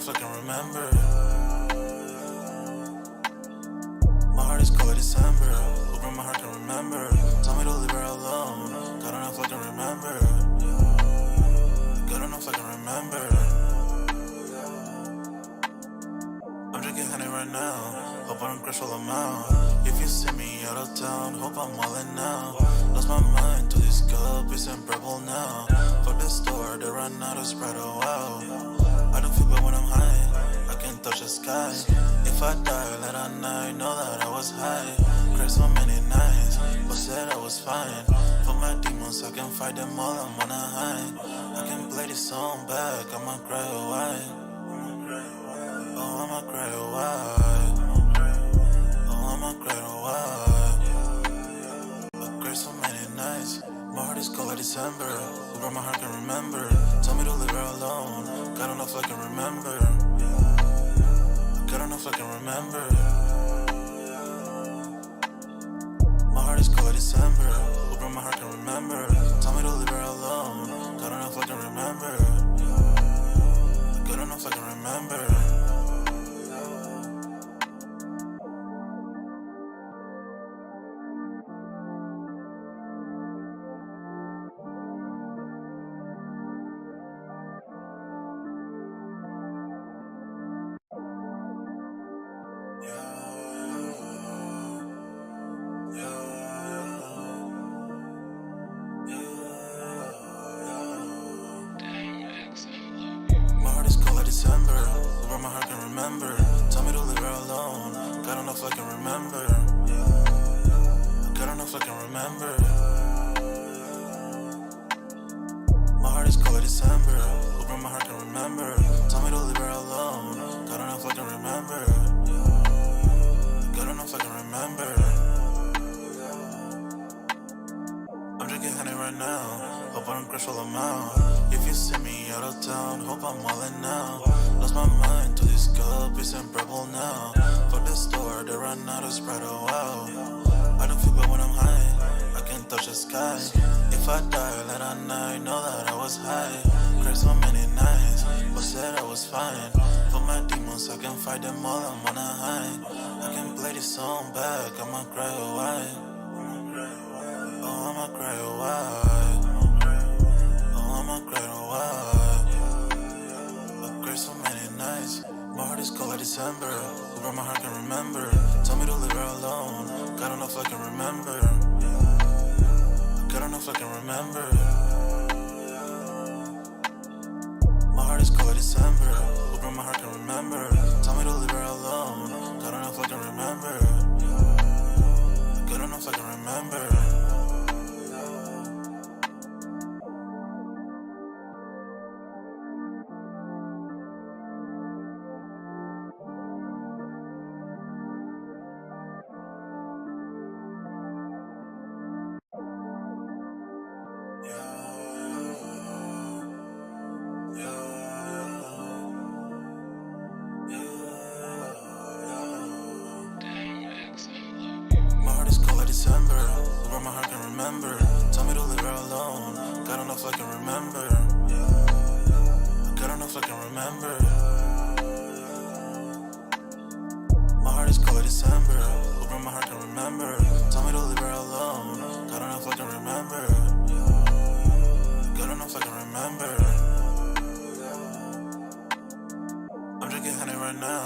if I can remember. My heart is cold like December. Open my heart can remember. Tell me to leave her alone. God don't know if I can remember. God don't know if I can remember. I'm drinking honey right now. Hope I don't crush all amount. If you see me out of town, hope I'm wildin' now. Lost my mind to this cup, it's in purple now. Fuck the store, they run out of Sprite, oh wow. I don't feel bad when I'm high, I can't touch the sky. If I die late at night, know that I was high. Cried so many nights, but said I was fine. For my demons, I can fight them all, I'm on a high. I can play this song back, I'ma cry a while. Oh, I'ma cry a while. Oh, I'ma cry a while. I cried so many nights. My heart is cold like December. Who broke my heart can remember. Tell me to leave her alone. God don't know if I can remember. God don't know if I can remember. My heart is cold like December. Who broke my heart can remember. Tell me to leave her alone. God don't know if I can remember. God don't know if I can remember. December, where my heart can remember. Tell me to leave her alone. God don't know if I can remember. God don't know if I can remember. My heart is cold like December, where my heart can remember. Tell me to leave her alone. God don't know if I can remember. God don't know if I can remember. I'm drinking honey right now. Hope I don't crush all amount. If you see me out of town, hope I'm wildin' now. Lost my mind to this cup, it's in purple now. Fuck the store, they run out of Sprite, oh wow. I don't feel bad when I'm high, I can't touch the sky. If I die late at night, know that I was high. Cried so many nights, but said I was fine. For my demons, I can fight them all, I'm on a high. I can play this song back, I'ma cry a while. Oh, I'ma cry a while. Oh, I'ma cry a while. I cried so many nights. My heart is cold like December. Who broke my heart can remember. Tell me to leave her alone. God don't know if I can remember. God don't know if I can remember. My heart is cold like December. Who broke my heart can remember. Tell me to leave her alone. God don't know if I can remember. God don't know if I can remember. December, where my heart can remember. Tell me to leave her alone. God don't know if I can remember. God don't know if I can remember. My heart is cold like December, where my heart can remember. Tell me to leave her alone. God don't know if I can remember. God don't know if I can remember. I'm drinking honey right now.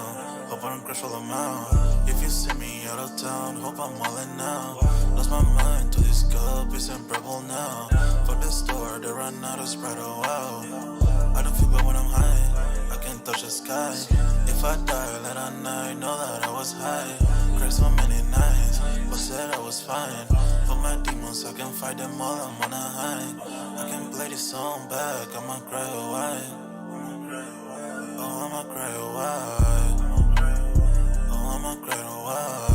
Hope I don't crush all amount. If you see me out of town, hope I'm wildin' now. Lost my mind to this cup, it's in purple now. Fuck the store, they run out of Sprite, oh wow. I don't feel bad when I'm high, I can't touch the sky. If I die late at night, know that I was high. Cried so many nights, but said I was fine. For my demons, I can fight them all, I'm on a high. I can play this song back, I'ma cry a while. Oh, I'ma cry a while. Oh, I'ma cry a while.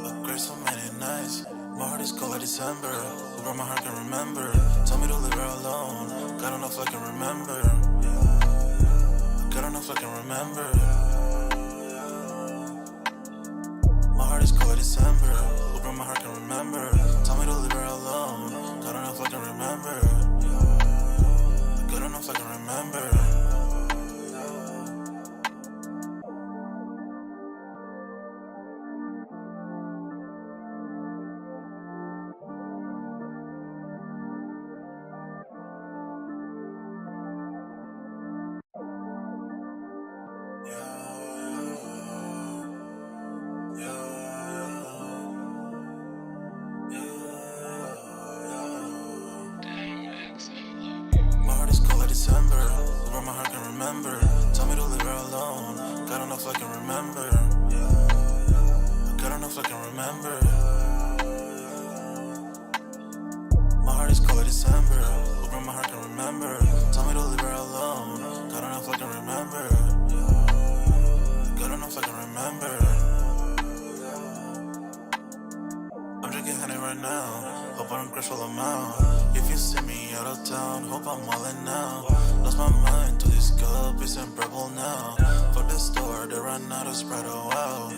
I cried so many nights. My heart is cold like December. Who broke my heart can remember. Tell me to leave her alone. God don't know if I can remember. God don't know if I can remember. My heart is cold like December. Who broke my heart can remember. Tell me to leave her alone. God don't know if I can remember. God don't know if I can remember. My heart is cold like December, where my heart can remember. Tell me to leave her alone, God don't know if I can remember. God don't know if I can remember. My heart is cold like December, where my heart can remember. Tell me to leave her alone, God don't know if I can remember. God don't know if I can remember. I'm drinking honey right now, hope I don't crash while I'm out. If you see me out of town, hope I'm wildin' now. Lost my mind to this cup, it's unbearable now. For the store, they run out of Sprite, oh wow.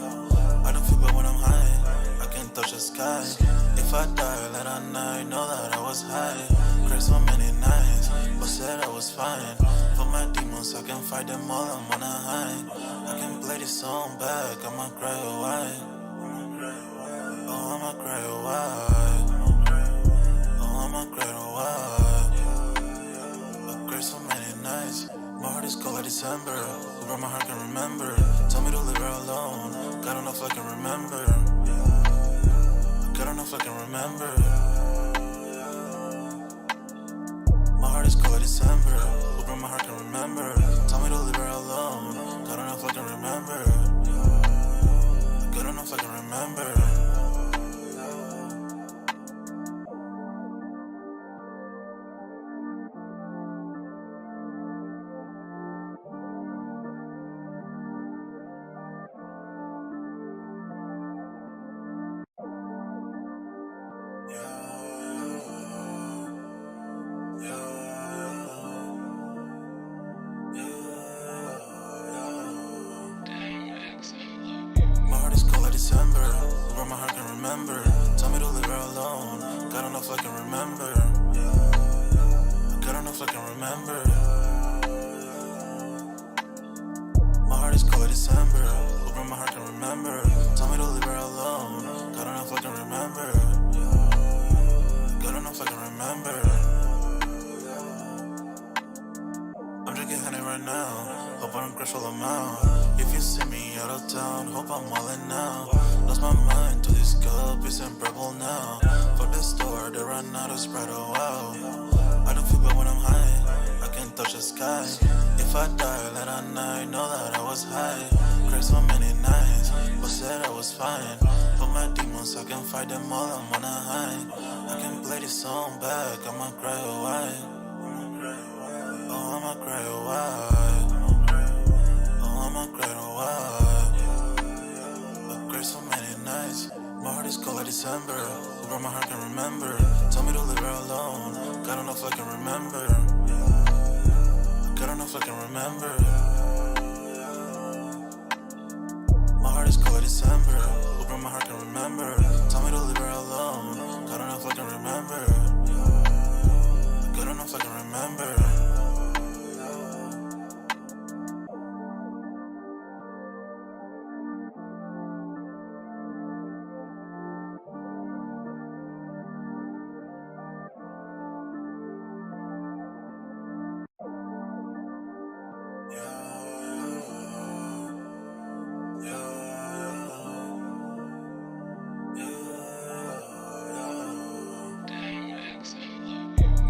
I don't feel bad when I'm high, I can't touch the sky. If I die late at night, know that I was high. Cried so many nights, but said I was fine. For my demons, I can fight them all, I'm on a high. I can play this song back, I'ma cry or why. Oh, I'ma cry or why. Oh, I'ma cry or why. I cried so many nights. My heart is cold like December, where my heart can remember. Tell me to leave her alone, God don't know if I can remember. God don't know if I can remember. My heart is cold like December, where my heart can remember. Tell me to leave her alone, God don't know if I can remember. God don't know if I can remember. My heart is cold like December, where my heart can remember. Tell me to leave her alone, God don't know if I can remember. God don't know if I can remember. My heart is cold like December, where my heart can remember. Tell me to leave her alone, God don't know if I can remember. God don't know if I can remember. I'm drinking honey right now, hope I don't crash while I'm out. If you see me out of town, hope I'm wildin' now. Lost my mind to this cup, it's unbearable now. For the store, they run out of Sprite, oh wow. I don't feel bad when I'm high, I can't touch the sky. If I die late at night, know that I was high. Cried so many nights, but said I was fine. For my demons, I can fight them all, I'm on a high. I can play this song back, I'ma cry or why. Oh, I'ma cry or why. Oh, I'ma cry or why. I cried so many nights. My heart is cold like December, where my heart can remember. Tell me to leave her alone, God don't know if I can remember. God don't know if I can remember. My heart is cold like December, where my heart can remember. Tell me to leave her alone, God don't know if I can remember. God don't know if I can remember.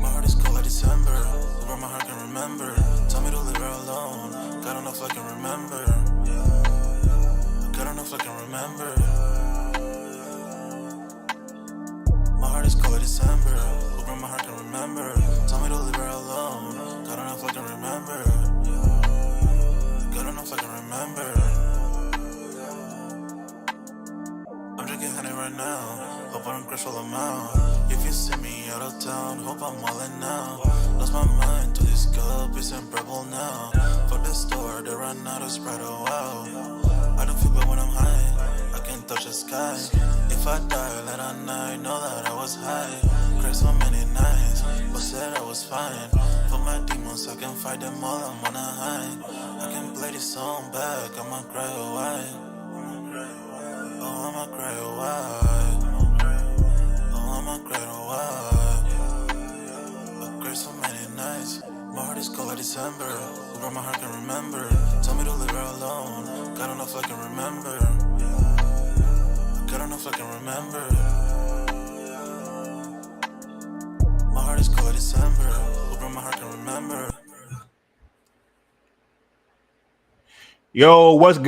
My heart is cold like December, where my heart can remember. Tell me to leave her alone, God don't know if I can remember. God don't know if I can remember. My heart is cold like December, where my heart can remember. Tell me to leave her alone, God don't know if I can remember. God don't know if I can remember. I'm drinking honey right now, hope I don't crash while I'm out. If you see me out of town, hope I'm wildin' now. Lost my mind to this cup, it's unbearable now. For the store, they run out of Sprite, oh wow. I don't feel bad when I'm high, I can't touch the sky. If I die late at night, know that I was high. Cried so many nights, but said I was fine. For my demons, I can fight them all, I'm on a high. I can play this song back, I'ma cry or why. Oh, I'ma cry or why. Oh, I'ma cry or why. I cried so many nights. My heart is cold like December. Where my heart can remember. Tell me to leave her alone. God don't know if I can remember. God don't know if I can remember. My heart is cold like December. Where my heart can remember. Yo, what's good?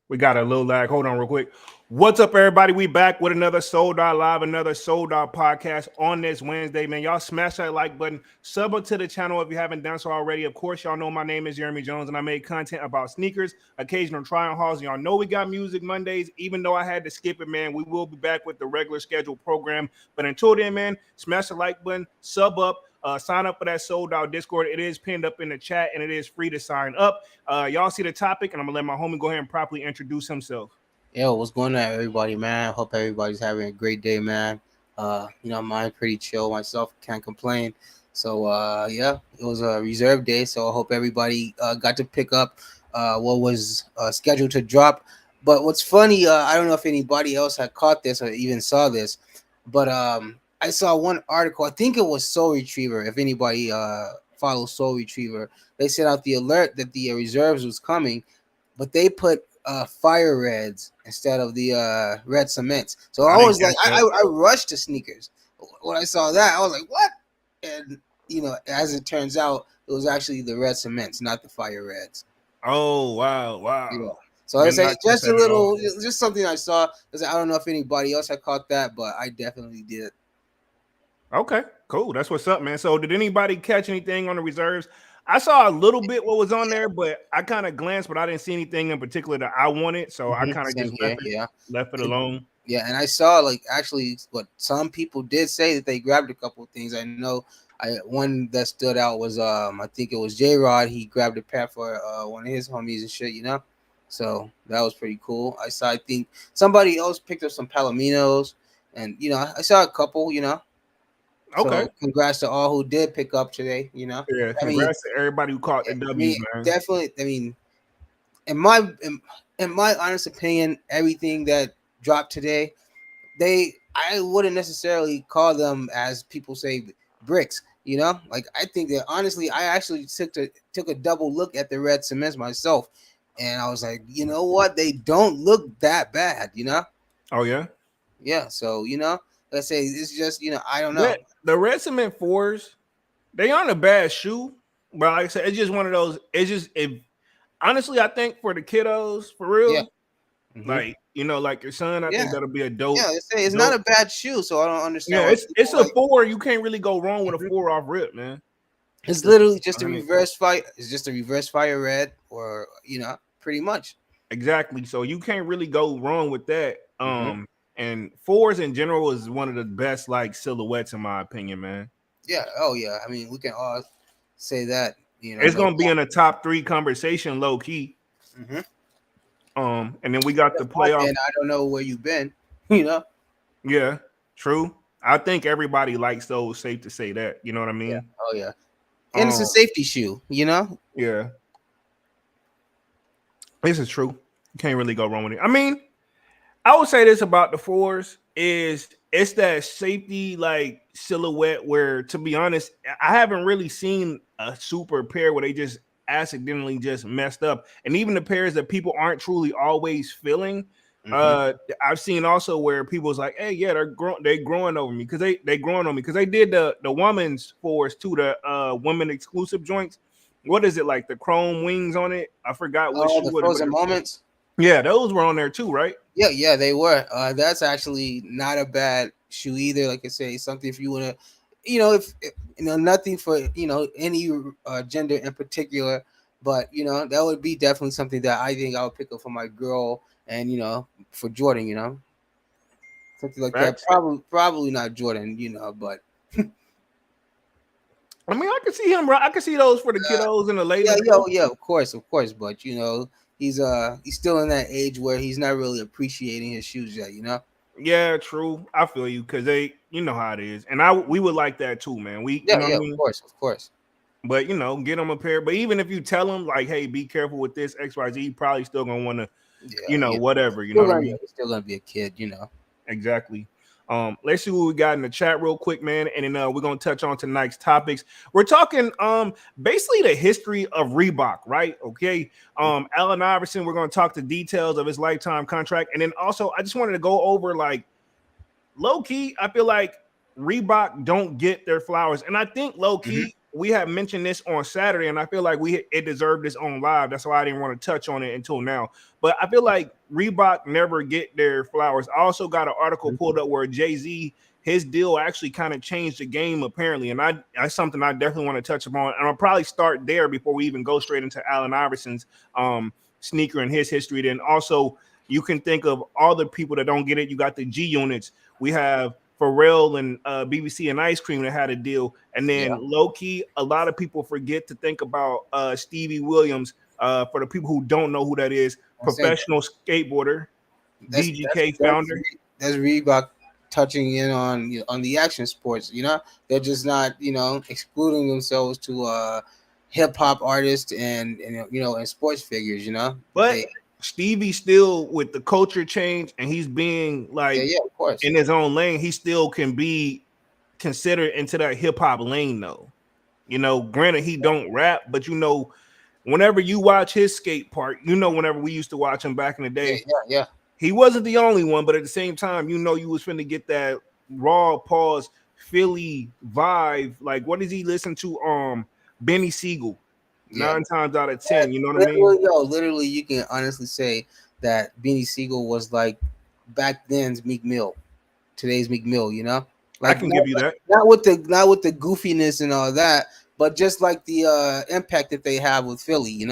We got a little lag. Hold on real quick. What's up, everybody? We back with another Sold Out Live, another Sold Out podcast on this Wednesday, man. Y'all smash that like button. Sub up to the channel if you haven't done so already. Of course, y'all know my name is Jeremy Jones, and I make content about sneakers, occasional try-on hauls. Y'all know we got music Mondays. Even though I had to skip it, man, we will be back with the regular scheduled program. But until then, man, smash the like button, sub up. Sign up for that Sold Out Discord. It is pinned up in the chat, and it is free to sign up. Y'all see the topic, and I'm gonna let my homie go ahead and properly introduce himself. Yo, what's going on, everybody, man? Hope everybody's having a great day, man. Mine pretty chill myself, can't complain. So, yeah, it was a reserve day, so I hope everybody got to pick up what was scheduled to drop. But what's funny, I don't know if anybody else had caught this or even saw this, but I saw one article. I think it was Soul Retriever. If anybody follows Soul Retriever, they sent out the alert that the reserves was coming, but they put fire reds instead of the red cements. So I I didn't was like, catch that. I rushed to sneakers. When I saw that, I was like, what? And as it turns out, it was actually the red cements, not the fire reds. Oh wow, You wow. know. So I Did say not catch just a that at all. little, just something I saw. Because I don't know if anybody else had caught that, but I definitely did. Okay, cool. That's what's up, man. So, did anybody catch anything on the reserves? I saw a little bit what was on there, but I kind of glanced, but I didn't see anything in particular that I wanted, so I kind of Same just here, yeah. left it And alone. yeah, and I saw like actually what some people did say that they grabbed a couple of things. I know one that stood out was I think it was J Rod. He grabbed a pair for one of his homies and shit. So that was pretty cool. I think somebody else picked up some Palominos, and I saw a couple. Okay. So congrats to all who did pick up today. Yeah. I mean, Congrats to everybody who caught the I mean, W's, man. definitely. I mean, in my in my honest opinion, everything that dropped today, I wouldn't necessarily call them, as people say, bricks. Like I think that honestly, I actually took a double look at the red cements myself, and I was like, you know what, they don't look that bad. Oh yeah. Yeah. So let's say it's just I don't know. The red cement fours, they aren't a bad shoe, but like I said, it's just one of those. It's just if honestly, I think for the kiddos, for Yeah. real, Hmm. like like your son, I think Yeah. that'll be a Yeah. dope, Let's say it's not dope. a bad shoe, so I don't understand Yeah, why it's people a like. four. You can't really go wrong with a Mhm. four off rip, man. It's That's literally just a 100. reverse fire. It's just a reverse fire red, or pretty much. Exactly. So you can't really go wrong with that. Hmm. And fours in general is one of the best like silhouettes in my opinion, man. Yeah. Oh yeah. I mean, we can all say that. It's No gonna be doubt. in a top three conversation, low key. Hmm. And then we got the playoff. And I don't know where you've been. You know. Yeah, true. I think everybody likes those. Safe to say that. You know what I Yeah. mean? Oh yeah. And it's a Um, safety shoe. yeah, this is true. You can't really go wrong with it. I mean, I would say this about the fours is it's that safety like silhouette where, to be honest, I haven't really seen a super pair where they just accidentally just messed up. And even the pairs that people aren't truly always feeling, Hmm. I've seen also where people's like, hey, yeah, they growing over me because they growing on me because they did the woman's fours too, the women exclusive joints. What is it like the chrome wings on it? I forgot what Oh, shoe the was, but frozen moments. yeah, those were on there too, right? Yeah, yeah, they were. That's actually not a bad shoe either. Like I say, something if you want to, if nothing for any gender in particular, but that would be definitely something that I think I would pick up for my girl, and for Jordan, something like that. Facts. Probably not Jordan, but I mean, I can see him. I can see those for the kiddos and the yeah, ladies, yeah, though. yeah, of course, but he's still in that age where he's not really appreciating his shoes yet. Yeah, true. I feel you because you know how it is, and we would like that too, man. You Yeah, know what yeah, I of mean. course, of course. But get them a pair. But even if you tell them like, hey, be careful with this X Y Z, you probably still gonna want to, Yeah, whatever. You know what I mean. he's still gonna be a kid. Exactly. Let's see what we got in the chat real quick, man, and then we're gonna touch on tonight's topics. We're talking basically the history of Reebok, right? Okay. Allen Iverson, we're gonna talk the details of his lifetime contract, and then also I just wanted to go over like low key, I feel like Reebok don't get their flowers, and I think low key we have mentioned this on Saturday, and I feel like it deserved its own live. That's why I didn't want to touch on it until now. But I feel like Reebok never get their flowers. I also got an article pulled up where Jay-Z, his deal actually kind of changed the game apparently, and that's something I definitely want to touch upon. And I'll probably start there before we even go straight into Allen Iverson's sneaker and his history. Then also you can think of all the people that don't get it. You got the G units. We have Pharrell and BBC and Ice Cream that had a deal. And then low key, a lot of people forget to think about Stevie Williams. For the people who don't know who that is, professional skateboarder, DGK founder. That's Reebok touching in on the action sports. They're just not excluding themselves to hip hop artists and sports figures. But Stevie still with the culture change, and he's being like of course. In his own lane, he still can be considered into that hip hop lane though. Granted he don't rap, but whenever you watch his skate park, whenever we used to watch him back in the day, he wasn't the only one, but at the same time, you was finna get that raw pause Philly vibe. Like, what does he listen to? Benny Siegel. 9 times out of 10, you know what I mean? Literally, you can honestly say that Beanie Siegel was like back then's Meek Mill, today's Meek Mill. I can give you that. Not with the goofiness and all that, but just like the impact that they have with Philly.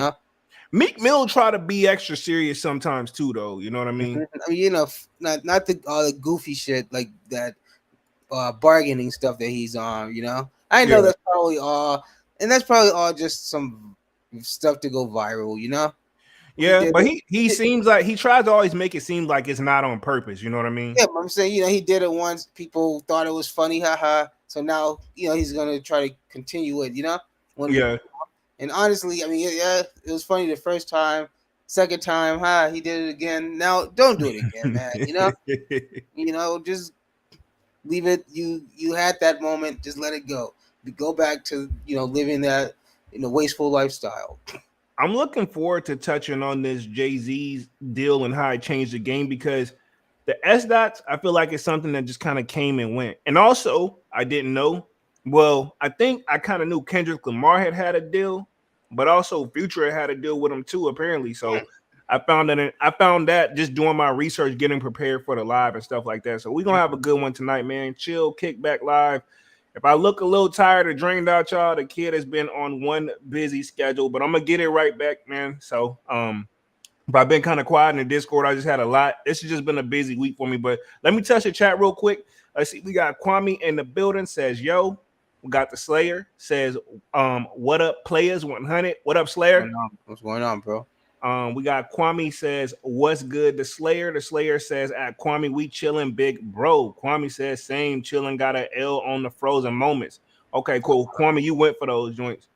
Meek Mill try to be extra serious sometimes too, though. You know what I mean? I mean, not all the goofy shit like that, bargaining stuff that he's on. I know that's probably all. And that's probably all just some stuff to go viral, Yeah, but he seems like he tries to always make it seem like it's not on purpose. You know what I mean? Yeah, but I'm saying, he did it once. People thought it was funny, haha. So now, he's gonna try to continue it. And honestly, I mean, it was funny the first time. Second time, he did it again. Now, don't do it again, man. Just leave it. You had that moment. Just let it go. Go back to living that wasteful lifestyle. I'm looking forward to touching on this Jay-Z's deal and how it changed the game, because the S dots, I feel like it's something that just kind of came and went. And also, I didn't know. Well, I think I kind of knew Kendrick Lamar had a deal, but also Future had a deal with him too, apparently. So I found that just doing my research, getting prepared for the live and stuff like that. So we're gonna have a good one tonight, man. Chill, kick back live. If I look a little tired or drained out, y'all, the kid has been on one busy schedule, but I'm gonna get it right back, man. So if I've been kind of quiet in the Discord, I just had a lot. This has just been a busy week for me. But let me touch the chat real quick. Let's see. We got Kwame in the building, says, yo. We got the Slayer, says, what up, players 100? What up, Slayer? What's going on, bro? We got Kwame says, what's good? The Slayer says, at Kwame, we chilling, big bro. Kwame says, same, chilling, got an L on the frozen moments. Okay, cool. Kwame, you went for those joints.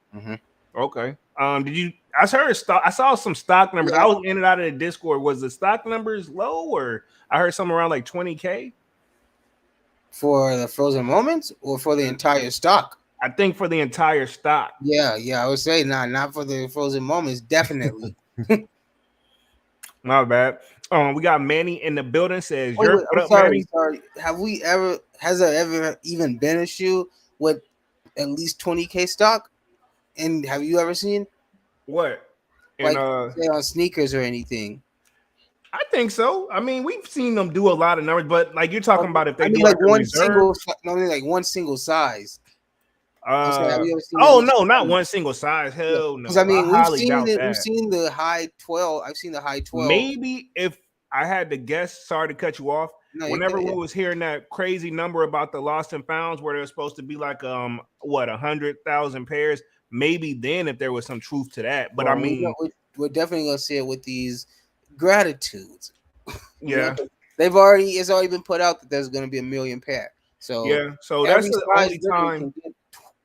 Okay. Did you? I heard stock. I saw some stock numbers. I was in and out of the Discord. Was the stock numbers low, or I heard something around like 20K for the frozen moments, or for the entire stock? I think for the entire stock. Yeah. I would say not for the frozen moments. Definitely. My bad. We got Manny in the building. Says, wait, what up, Manny? Sorry. Has there ever even been a shoe with at least 20K stock? And have you ever seen what? Like, say on sneakers or anything? I think so. I mean, we've seen them do a lot of numbers, but like you're talking about if they do like one single, like one single size. No, not one single size. Hell no. Because I mean, we've seen the high 12. I've seen the high 12. Maybe if I had to guess, sorry to cut you off. Whenever we was hearing that crazy number about the lost and founds, where they're supposed to be like 100,000 pairs, maybe then if there was some truth to that. But I mean, we're definitely gonna see it with these gratitudes. Yeah, it's already been put out that there's gonna be 1 million pair. So yeah, so that's the only time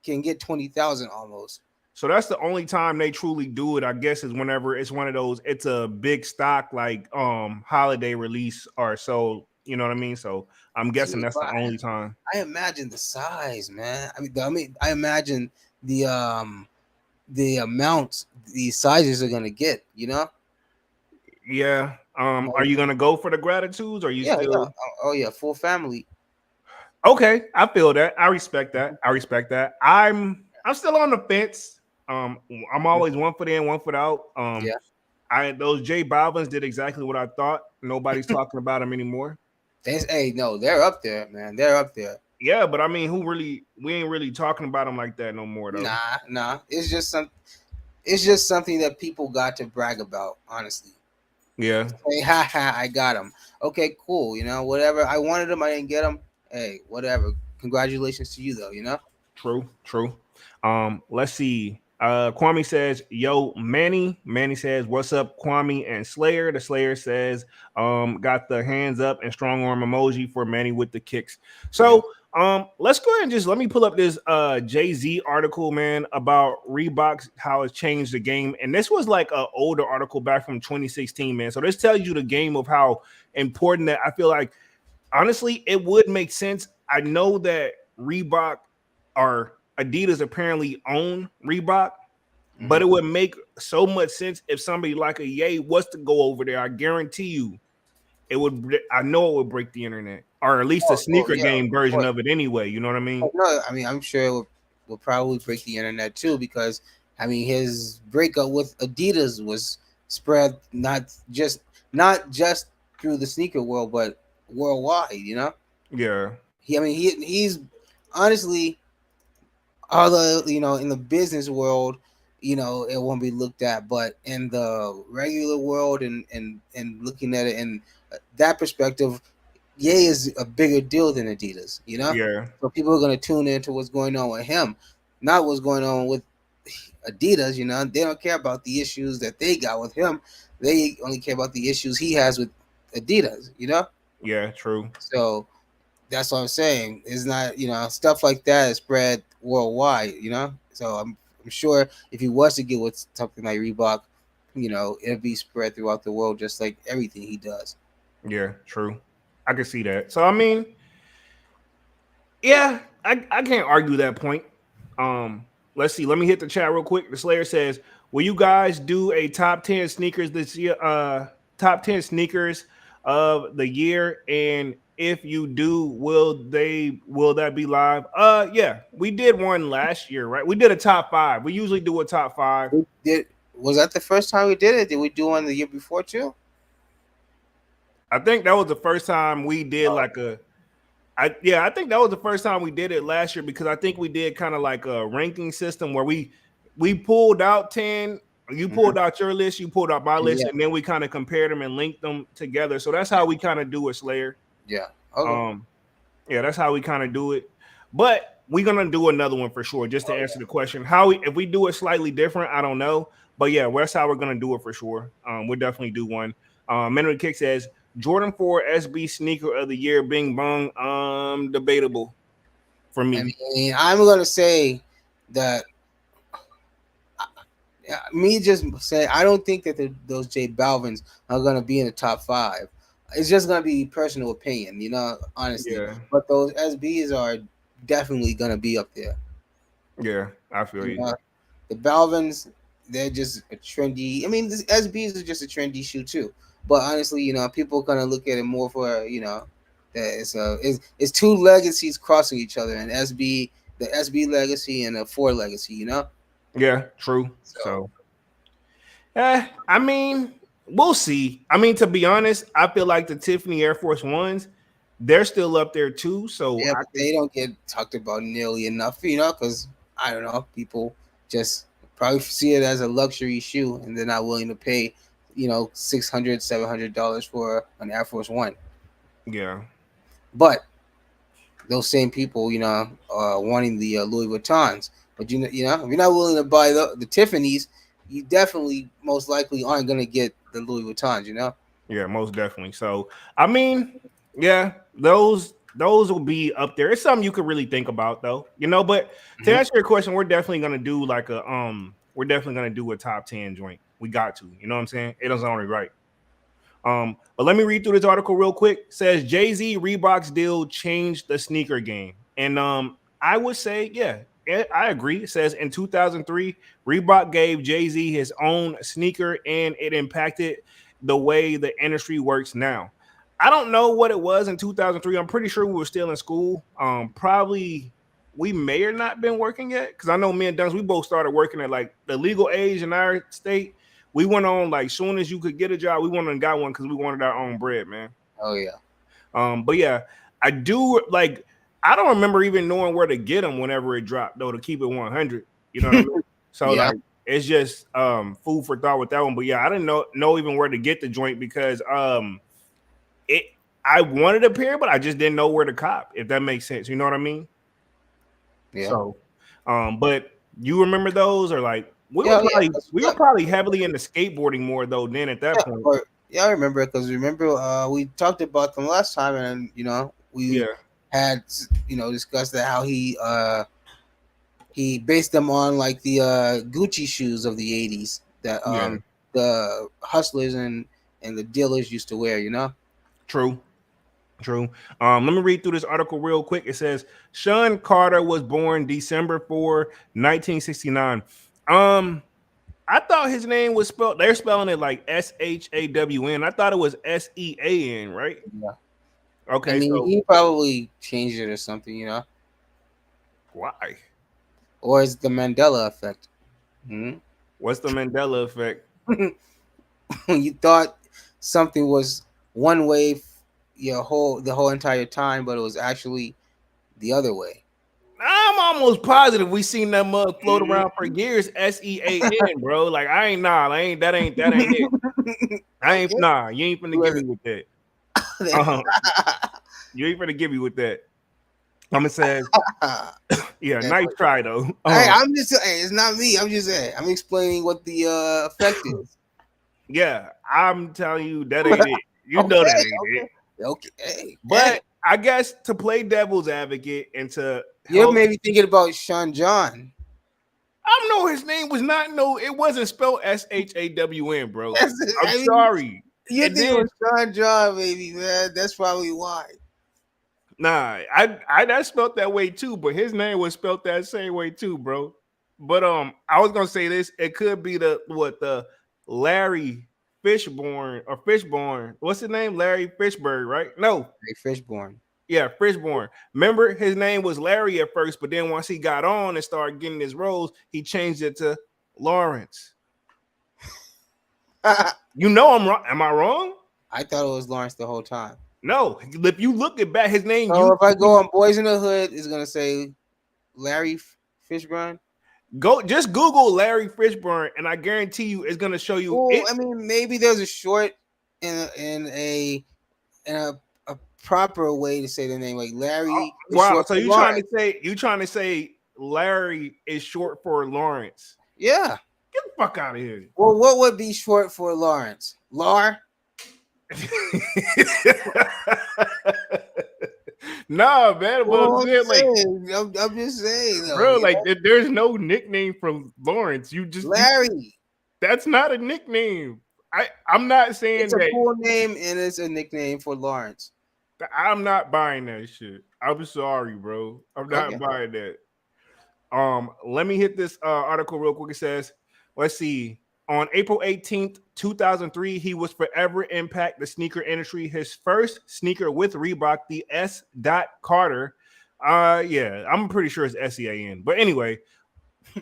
can get 20,000 almost. So that's the only time they truly do it, I guess, is whenever it's one of those, it's a big stock like holiday release or so. You know what I mean? So I'm guessing See, that's but the only time. I imagine the size, man. I imagine the amount these sizes are gonna get. You know? Yeah. Are Like, you gonna go for the gratitudes? Or are you yeah, yeah. still Oh yeah, full family. okay? I feel that. I respect that. I respect that. I'm still on the fence. I'm always one foot in, one foot out. Yeah. I those J Balvin's did exactly what I thought. Nobody's talking about them anymore. Hey, no, they're up there, man. They're up there. Yeah, but I mean, we ain't really talking about them like that no more though. Nah, nah. It's just something that people got to brag about, honestly. Yeah, Hey, ha ha, I got him. Okay, cool. You know, whatever. I wanted him, I didn't get him. Hey, whatever. Congratulations to you, though. You know. true, true. Let's see. Kwame says, "Yo, Manny." Manny says, "What's up, Kwame and Slayer?" The Slayer says, got the hands up and strong arm emoji for Manny with the kicks. Yeah. So, let's go ahead and just let me pull up this Jay-Z article, man, about Reebok, how it's changed the game. And this was like an older article back from 2016, man. So this tells you the game of how important that I feel like. Honestly, it would make sense. I know that Reebok or Adidas apparently own Reebok, but Mm-hmm. it would make so much sense if somebody like a Ye was to go over there. I guarantee you, it would. I know it would break the internet, or at least the Oh sneaker yeah, game of version course. of it anyway. You know what I mean? No, I mean, I'm sure will probably break the internet too because I mean his breakup with Adidas was spread not just through the sneaker world but worldwide. You know. Yeah, He's honestly, although in the business world, it won't be looked at, but in the regular world and looking at it in that perspective, Ye is a bigger deal than Adidas. yeah, So people are going to tune into what's going on with him, not what's going on with Adidas. They don't care about the issues that they got with him. They only care about the issues he has with Adidas. yeah. True. So that's what I'm saying. It's not, stuff like that is spread worldwide. So I'm sure if he was to get with something like Reebok, it'll be spread throughout the world just like everything he does. Yeah, true. I can see that. So I mean, yeah, I can't argue that point. Let's see. Let me hit the chat real quick. The Slayer says, "Will you guys do a top 10 sneakers this year? Top 10 sneakers of the year, and if you do, will that be live? Yeah, we did one last year, right? We did a top 5. We usually do a top 5. Was that the first time we did it? Did we do one the year before too? I think that was the first time we did like a I think that was the first time we did it last year because I think we did kind of like a ranking system where we pulled out 10, you Mm-hmm. pulled out your list, you pulled out my list, Yeah, and then we kind of compared them and linked them together. So that's how we kind of do it, Slayer. yeah. Okay. Um, yeah, that's how we kind of do it. But we're gonna do another one for sure, just to answer the question. If we do it slightly different, I don't know. But yeah, that's how we're gonna do it for sure. We'll definitely do one. Mental Kick says Jordan 4 SB sneaker of the year, Bing Bong. Debatable for I me. mean, I'm gonna say that me just say I don't think that those J Balvins are gonna be in the top 5. It's just gonna be personal opinion, honestly. Yeah, But those SBs are definitely gonna be up there. yeah, I feel You you. know, the Balvins, they're just a trendy. I mean, the SBs are just a trendy shoe too. But honestly, people gonna look at it more for that it's two legacies crossing each other, and the SB legacy and the Ford legacy. Yeah, true. So So, I mean, we'll see. I mean, to be honest, I feel like the Tiffany Air Force Ones, they're still up there too. So yeah, I but can, they don't get talked about nearly enough, because I don't know, people just probably see it as a luxury shoe, and they're not willing to pay, $600, $700 for an Air Force One. yeah, But those same people, are wanting the Louis Vuittons. But if you're not willing to buy the Tiffany's, you definitely most likely aren't gonna get the Louis Vuittons. yeah, most definitely. So, I mean, yeah, those will be up there. It's something you could really think about, though. But to Mhm. answer your question, we're definitely gonna do like we're definitely gonna do a top 10 joint. We got to, you know what I'm saying? It is only right. But let me read through this article real quick. It says Jay-Z Reebok's deal changed the sneaker game. And I would say, yeah, I agree. It says in 2003, Reebok gave Jay-Z his own sneaker and it impacted the way the industry works now. I don't know what it was in 2003. I'm pretty sure we were still in school. Probably we may or not been working yet because I know me and Dunks, we both started working at like the legal age in our state. We went on like soon as you could get a job, we went and got one because we wanted our own bread, man. Oh yeah. But yeah, I do like. I don't remember even knowing where to get them whenever it dropped though. To keep it 100, you know what I mean? So Yeah. like, it's just food for thought with that one. But yeah, I didn't know even where to get the joint because it. I wanted a pair, but I just didn't know where to cop. If that makes sense, you know what I mean? Yeah. So, but you remember those or like we were probably heavily into skateboarding more though then at that point. I remember it because we talked about them last time, and we had discussed that how he based them on like the Gucci shoes of the 80s that the hustlers and the dealers used to wear. True. Let me read through this article real quick. It says Sean Carter was born December 4, 1969. I thought his name was spelled. They're spelling it like SHAWN. I thought it was SEAN, right? Yeah. Okay, so he probably changed it or something, Why? Or is the Mandela effect? What's the Mandela effect? You thought something was one way the whole entire time, but it was actually the other way. I'm almost positive we seen that mug float around for years. SEAN, bro. Like that ain't it. You ain't finna give me with that. You ain't finna give me with that. I'm gonna say, yeah, nice try though. Hey, I'm just saying, it's not me. I'm just saying, I'm explaining what the effect is. Yeah, I'm telling you that ain't it. You know that ain't it. Okay, but I guess to play devil's advocate and to you're maybe thinking about Sean John. I know his name was it wasn't spelled SHAWN, bro. I'm sorry. You think it was Sean John, baby, man? That's probably why. Nah, I spelled that way too, but his name was spelled that same way too, bro. But I was gonna say this. It could be the Larry Fishburne. What's his name? Larry Fishburne, right? No, Larry Fishburne. Yeah, Fishburne. Remember, his name was Larry at first, but then once he got on and started getting his roles, he changed it to Lawrence. You know I'm wrong. Am I wrong? I thought it was Lawrence the whole time. No, if you look at back, his name. So if I go on Boys in the Hood, it's gonna say Larry Fishburne. Just Google Larry Fishburne, and I guarantee you, it's gonna show you. Well, I mean, maybe there's a short in a proper way to say the name, like Larry. Wow, so you trying to say Larry is short for Lawrence? Yeah. Get the fuck out of here. Well, what would be short for Lawrence? Lar? Nah, man. Well, I'm just saying, though, bro. Like, there's no nickname for Lawrence. You just Larry. That's not a nickname. I'm not saying it's a cool name and it's a nickname for Lawrence. I'm not buying that shit. I'm sorry, bro. I'm not buying that. Let me hit this article real quick. It says, let's see. On April 18th, 2003, he was forever impact the sneaker industry. His first sneaker with Reebok, the S. Carter. Yeah, I'm pretty sure it's SEAN. But anyway,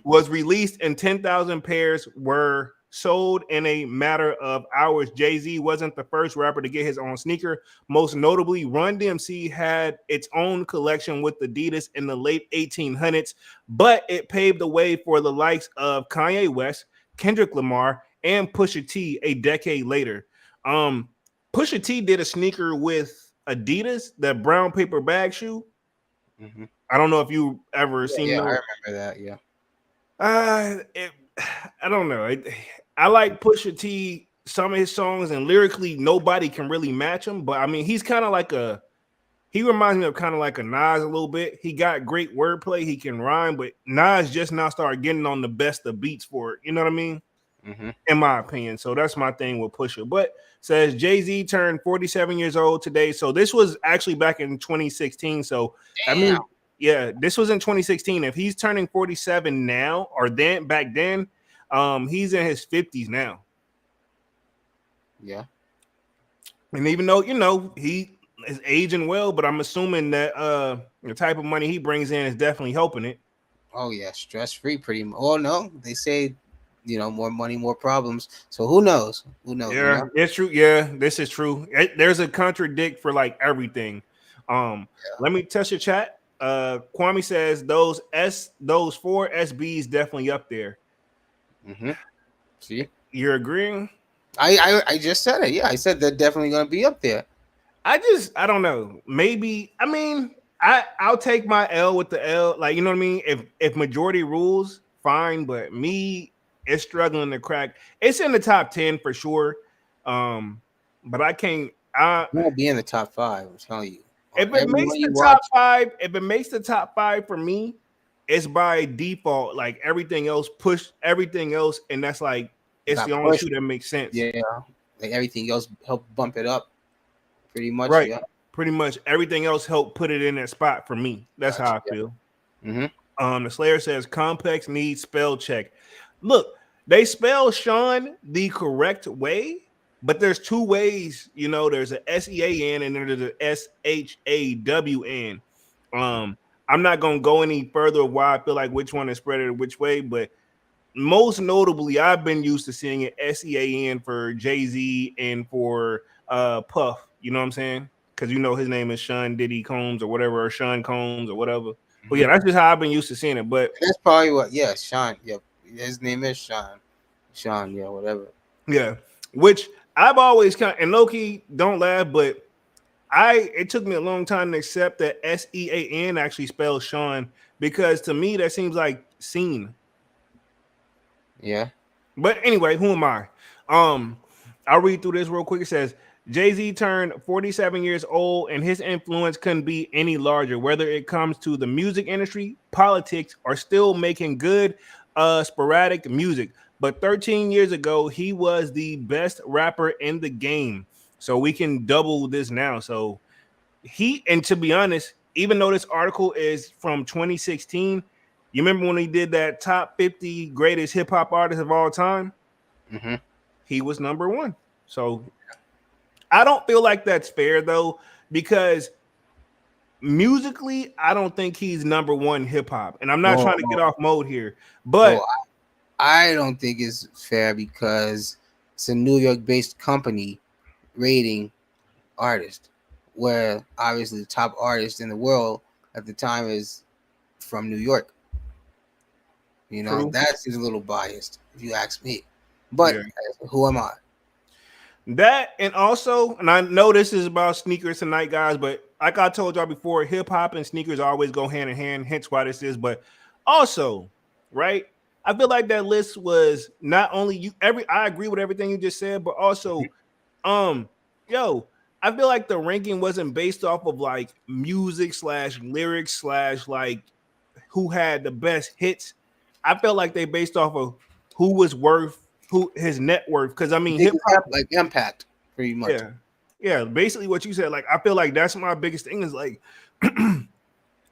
was released and 10,000 pairs were sold in a matter of hours. Jay-Z wasn't the first rapper to get his own sneaker. Most notably, Run DMC had its own collection with Adidas in the late 1800s, but it paved the way for the likes of Kanye West, Kendrick Lamar, and Pusha T a decade later. Pusha T did a sneaker with Adidas, that brown paper bag shoe. Mm-hmm. I don't know if you ever seen that. I remember that, yeah. I don't know. I like Pusha T, some of his songs, and lyrically, nobody can really match him. But I mean, he's kind of like he reminds me of kind of like a Nas a little bit. He got great wordplay. He can rhyme, but Nas just now started getting on the best of beats for it. You know what I mean? Mm-hmm. in my opinion. So that's my thing with Pusha. But says Jay-Z turned 47 years old today. So this was actually back in 2016. So I Damn. mean, yeah, this was in 2016. If he's turning 47 now or then back then, he's in his 50s now. Yeah. And even though, he is aging well, but I'm assuming that the type of money he brings in is definitely helping it. Oh yeah, stress free, pretty much. Oh no, they say, more money, more problems. So who knows? Who knows? Yeah, it's true. Yeah, this is true. There's a contradict for like everything. Let me test your chat. Kwame says those four SBs definitely up there. Mm-hmm. See, You're agreeing? I just said it. Yeah, I said they're definitely gonna be up there. I don't know. Maybe I mean I'll take my L with the L. Like, you know what I mean? If majority rules, fine. But me, it's struggling to crack. It's in the top 10 for sure. But I can't. It's gonna be in the top 5. I'm telling you. If it makes Everyone you the watch, top five for me, it's by default. Like everything else, push everything else, and that's like it's got the only pushed. two that makes sense. Yeah, like everything else help bump it up. Pretty much, Right. yeah. Pretty much everything else helped put it in that spot for me. That's Gotcha, how I yeah. feel. Mm-hmm. The Slayer says complex needs spell check. Look, they spell Sean the correct way, but there's two ways. There's a SEAN and there's a SHAWN. I'm not gonna go any further why I feel like which one is spread it which way, but most notably, I've been used to seeing it SEAN for Jay-Z and for Puff. You know what I'm saying? Because his name is Sean Diddy Combs or whatever, or Sean Combs or whatever. But yeah, that's just how I've been used to seeing it. But that's probably what. Yeah, Sean. Yep, his name is Sean. Sean. Yeah, whatever. yeah, which I've always and Loki, don't laugh, but it took me a long time to accept that SEAN actually spells Sean, because to me that seems like scene. Yeah. But anyway, who am I? I'll read through this real quick. It says Jay-Z turned 47 years old, and his influence couldn't be any larger, whether it comes to the music industry, politics, or still making good sporadic music. But 13 years ago, he was the best rapper in the game. So we can double this now. So and to be honest, even though this article is from 2016, you remember when he did that top 50 greatest hip hop artists of all time? Mm-hmm. He was number one. So I don't feel like that's fair though, because musically, I don't think he's number one hip hop. And I'm not trying to get off mode here, but I don't think it's fair because it's a New York-based company rating artist, where obviously the top artist in the world at the time is from New York. True. That seems a little biased if you ask me. But who am I? That, and also, and I know this is about sneakers tonight, guys, but like I told y'all before, hip hop and sneakers always go hand in hand, hence why this is. But also, right, I feel like that list was not only I agree with everything you just said, but also, I feel like the ranking wasn't based off of like music / lyrics / like who had the best hits. I felt like they based off of who was his net worth. Because I mean, hip hop, like impact, pretty much. Yeah. Basically, what you said. Like, I feel like that's my biggest thing is like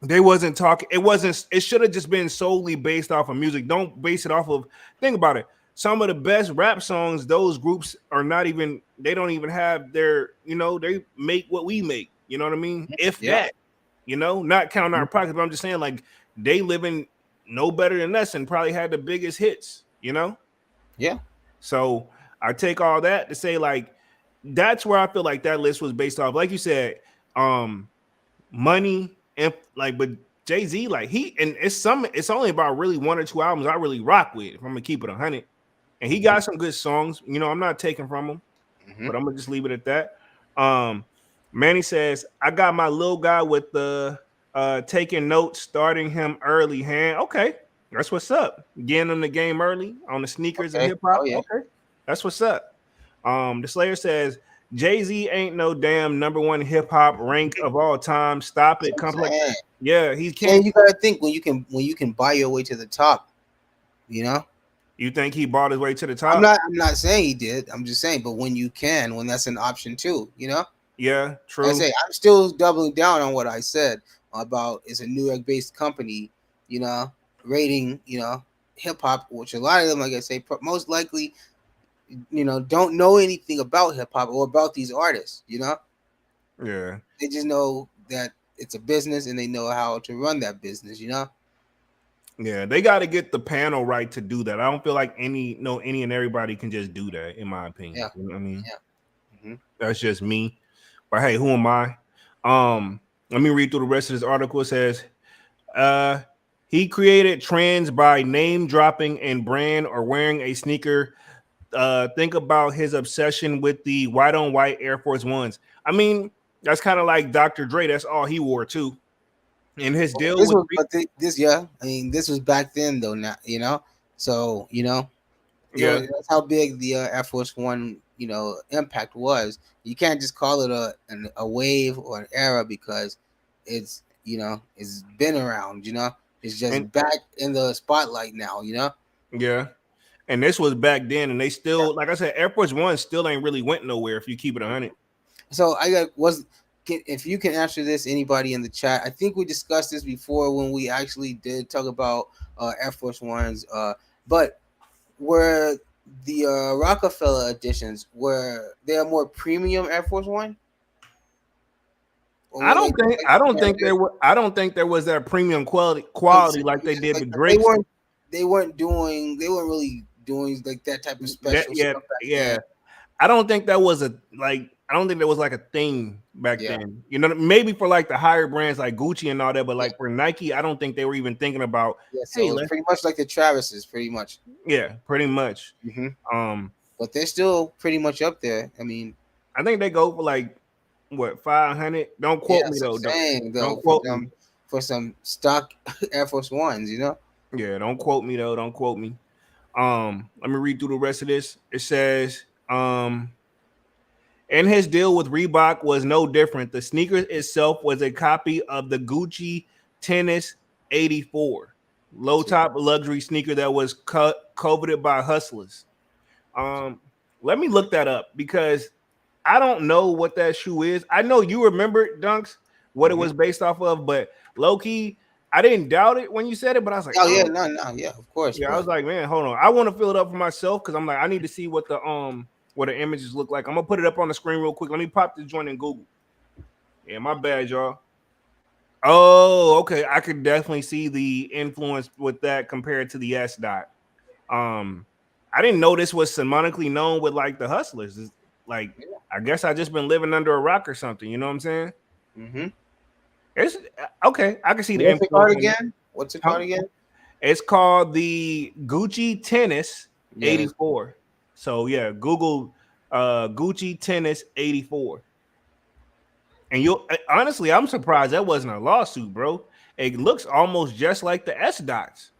they wasn't talking. It should have just been solely based off of music. Don't base it off of. Think about it. Some of the best rap songs, those groups are not even. They don't even have their. They make what we make. You know what I mean? If that. Not counting our pockets, but I'm just saying, like, they living no better than us and probably had the biggest hits. Yeah. So I take all that to say, like, that's where I feel like that list was based off. Like you said, money and like, but Jay-Z, like it's only about really 1 or 2 albums I really rock with, if I'm gonna keep it 100. And he got some good songs. I'm not taking from him, but I'm gonna just leave it at that. Manny says, I got my little guy with the taking notes, starting him early hand. Okay. That's what's up. Getting in the game early on the sneakers and hip hop. Okay. That's what's up. The Slayer says Jay-Z ain't no damn number one hip hop rank of all time. Stop it. Complex. Yeah, he can't. And you gotta think when you can buy your way to the top, You think he bought his way to the I'm top? not. I'm not saying he did. I'm just saying, but when you can, when that's an option too, you know. Yeah, I true. say I'm still doubling down on what I said about it's a New York based company, you know, rating, hip hop, which a lot of them, like I say, most likely, don't know anything about hip hop or about these artists, Yeah. they just know that it's a business and they know how to run that business. Yeah, they got to get the panel right to do that. I don't feel like any and everybody can just do that, in my opinion. Yeah, You know what I mean? yeah. Hmm. That's just me. But hey, who am I? Let me read through the rest of this article. It says, uh, he created trends by name dropping and brand or wearing a sneaker. Think about his obsession with the white on white Air Force Ones. I mean, that's kind of like Dr. Dre. That's all he wore too. And his deal This with was, but this, yeah. I mean, this was back then, though. Now, so yeah, that's how big the Air Force One, impact was. You can't just call it a wave or an era because it's been around. It's and just back in the spotlight now. yeah. And this was back then, and they still, like I said, Air Force One still ain't really went nowhere if you keep it 100. So I got if you can answer this, anybody in the chat. I think we discussed this before when we actually did talk about Air Force Ones. But were the Rockefeller editions were they a more premium Air Force One, or I were they don't just think like I the don't think there standard? were I don't think there was that premium Because quality like they did the they Drakes. weren't really doing like that type of That special yeah, stuff back yeah. then. I don't think that was I don't think there was like a thing back Yeah, then. You know, maybe for like the higher brands like Gucci and all that, but yeah, like for Nike, I don't think they were even thinking about, yeah. hey, So it's let's pretty much like the Travises, pretty much. yeah, pretty much. Hmm. Um, But they're still pretty much up there. I mean, I think they go for like what 500. Don't yeah. quote me So I'm though. saying Don't though, quote me. for some stock Air Force Ones. Yeah, don't quote me though. Don't quote me. Let me read through the rest of this. It says, and his deal with Reebok was no different. The sneaker itself was a copy of the Gucci Tennis 84, low top luxury sneaker that was coveted by hustlers. Um, Let me look that up because I don't know what that shoe is. I know you remember it, Dunks, what it Hmm. was based off of, but low key, I didn't doubt it when you said it, but I was like, Oh yeah, oh, no, no, yeah, of course, yeah, I but was like, man, hold on. I want to fill it up for myself because I'm like, I need to see what the images look like. I'm gonna put it up on the screen real quick. Let me pop this joint in Google. Yeah, my bad, y'all. Oh, okay. I could definitely see the influence with that compared to the S dot. Um, I didn't know this was symbolically known with like the hustlers. It's like, I guess I just been living under a rock or something. You know what I'm saying? mm-hmm. It's okay. I can see the What's it influence called on it. again? What's it Huh? called again? It's called the Gucci Tennis Yes. 84. So yeah, Google Gucci Tennis 84. And you honestly, I'm surprised that wasn't a lawsuit, bro. It looks almost just like the S dots.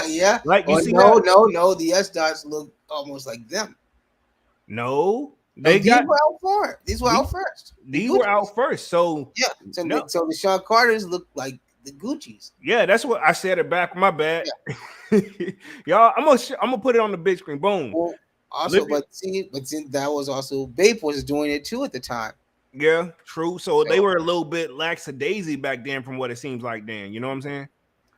Yeah. Like you Oh see no, that? no, no. The S dots look almost like them. No, No, they these got were out first. These were these, out first. The these were Gucci's. out first. So Yeah. So no, the Sean Carters look like the Gucci's. yeah, that's what I said it back. My bad. Yeah. Y'all, I'm gonna put it on the big screen. Boom. Well, also, Look at but see, that was also Bape was doing it too at the time. yeah, true. So they So were a little bit lackadaisy back then from what it seems like then. You know what I'm saying?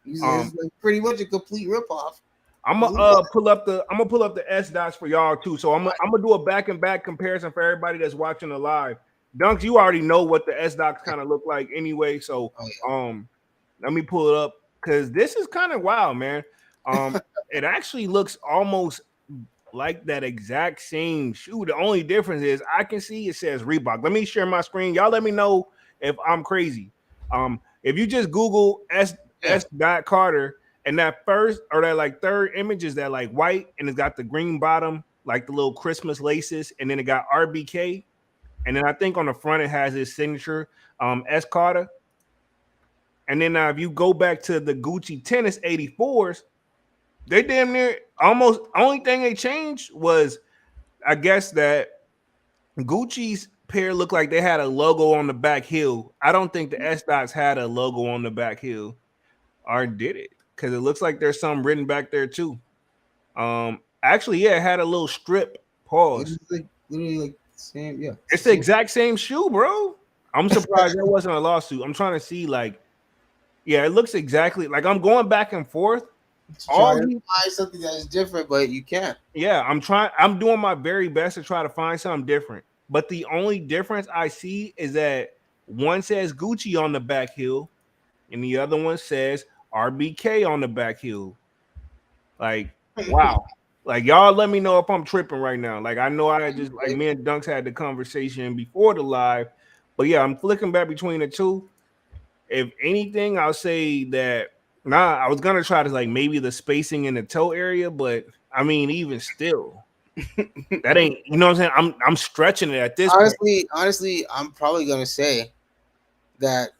it's like pretty much a complete ripoff. I'm gonna pull up the S dots for y'all too. So I'm gonna do a back and back comparison for everybody that's watching the live. Dunks, you already know what the S dots kind of look like anyway. So Oh let me pull it up because this is kind of wild, man. It actually looks almost like that exact same shoe. The only difference is I can see it says Reebok. Let me share my screen. Y'all let me know if I'm crazy. If you just Google yeah. S dot Carter and that first or that like third image is that like white and it's got the green bottom, like the little Christmas laces, and then it got RBK, and then I think on the front it has his signature S Carter. And then if you go back to the Gucci Tennis 84s, they damn near almost only thing they changed was I guess that Gucci's pair looked like they had a logo on the back heel. I don't think the S dots had a logo on the back heel, or did it? Because it looks like there's some written back there too. Actually, yeah, it had a little strip. Pause. It's like literally like same. Yeah, it's It's the the same. exact same shoe, bro. I'm surprised that wasn't a lawsuit. I'm trying to see, like, yeah, it looks exactly like I'm going back and forth. To try All to the find something that is different, but you can't. Yeah, I'm doing my very best to try to find something different. But the only difference I see is that one says Gucci on the back heel, and the other one says RBK on the back heel. Like, wow. Like, y'all let me know if I'm tripping right now. Like, I know I just like me and Dunks had the conversation before the live, but yeah, I'm flicking back between the two. If anything, I'll say that I was gonna try to like maybe the spacing in the toe area, but I mean, even still, that ain't, you know what I'm saying? I'm stretching it at this point. Honestly, I'm probably gonna say that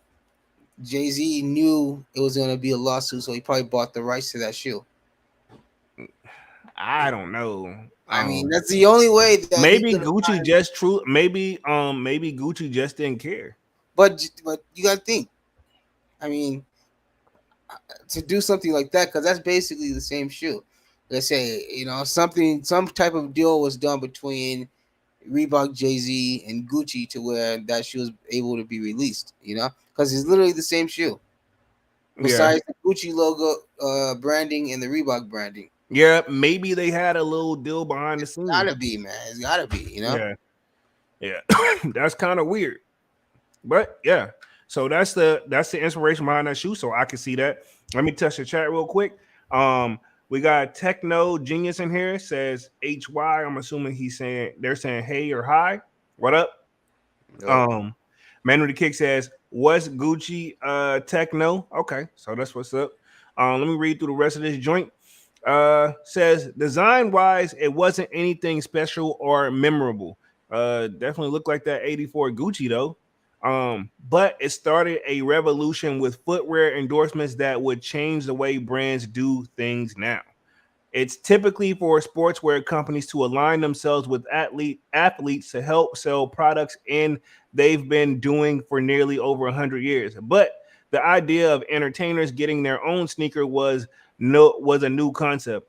Jay-Z knew it was gonna be a lawsuit, so he probably bought the rights to that shoe. I don't know. I mean, that's the only way that he could Maybe have Gucci gotten. just true. Maybe Gucci just didn't care. But you gotta think. I mean, to do something like that, because that's basically the same shoe. Let's say some type of deal was done between Reebok, Jay Z, and Gucci to where that shoe was able to be released. Because it's literally the same shoe. Yeah, Besides the Gucci logo branding and the Reebok branding. yeah. Maybe they had a little deal behind the It's scenes. gotta be, man. It's gotta be. Yeah, yeah. That's kind of weird. But yeah, so that's the inspiration behind that shoe. So I can see that. Let me touch the chat real quick. We got Techno Genius in here. Says HY. I'm assuming they're saying hey or hi. What up? Yep. Manu the Kick says, what's Gucci Techno? Okay, so that's what's up. Let me read through the rest of this joint. Says design wise, it wasn't anything special or memorable. Definitely looked like that 84 Gucci though. But it started a revolution with footwear endorsements that would change the way brands do things now. It's typically for sportswear companies to align themselves with athletes to help sell products, and they've been doing for nearly over 100 years. But the idea of entertainers getting their own sneaker was a new concept.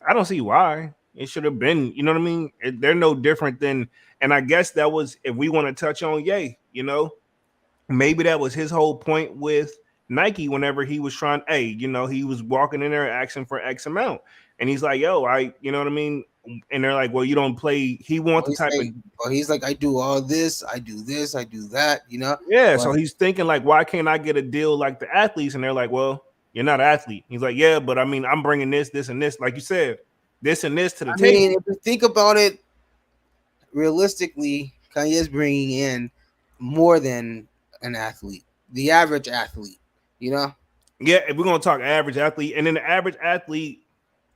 I don't see why. It should have been, you know what I mean? They're no different than, and I guess that was, if we want to touch on Ye, maybe that was his whole point with Nike whenever he was trying, hey, he was walking in there asking for X amount. And he's like, yo, you know what I mean? And they're like, well, you don't play. He Or wants the he's type of, like, I do all this, I do this, I do that. yeah. But So he's thinking, like, why can't I get a deal like the athletes? And they're like, well, you're not an athlete. He's like, yeah, but I mean, I'm bringing this, and this, like you said, this and this to the I mean, table. if you think about it realistically, Kanye's bringing in more than an athlete, the average athlete. You know, Yeah, if we're gonna talk average athlete, and then the average athlete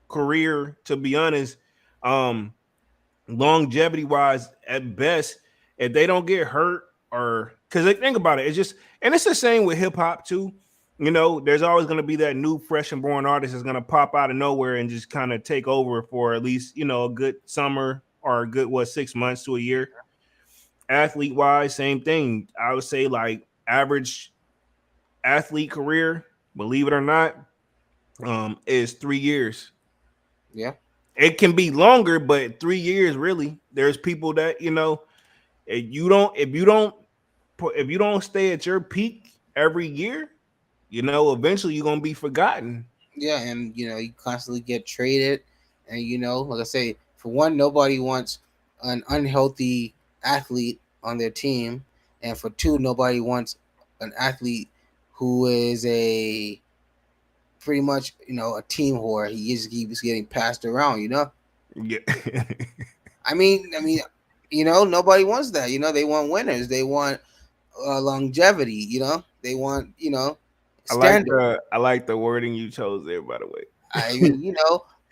career, to be honest, um, longevity wise, at best, if they don't get hurt or because they think about it, it's just, and it's the same with hip hop too. There's always going to be that new fresh and born artist that's going to pop out of nowhere and just kind of take over for at least a good summer or a good 6 months to a year. Athlete wise, same thing. I would say like average athlete career, believe it or not, is 3 years. yeah, It can be longer, but 3 years really. There's people that if you don't stay at your peak every year, eventually you're gonna be forgotten. yeah, and you constantly get traded, and like I say, for one, nobody wants an unhealthy athlete on their team, and for two, nobody wants an athlete who is a pretty much a team whore. He just keeps getting passed around. Yeah, I mean, nobody wants that. They want winners. They want longevity. They want standard. I like the wording you chose there. By the way, I mean,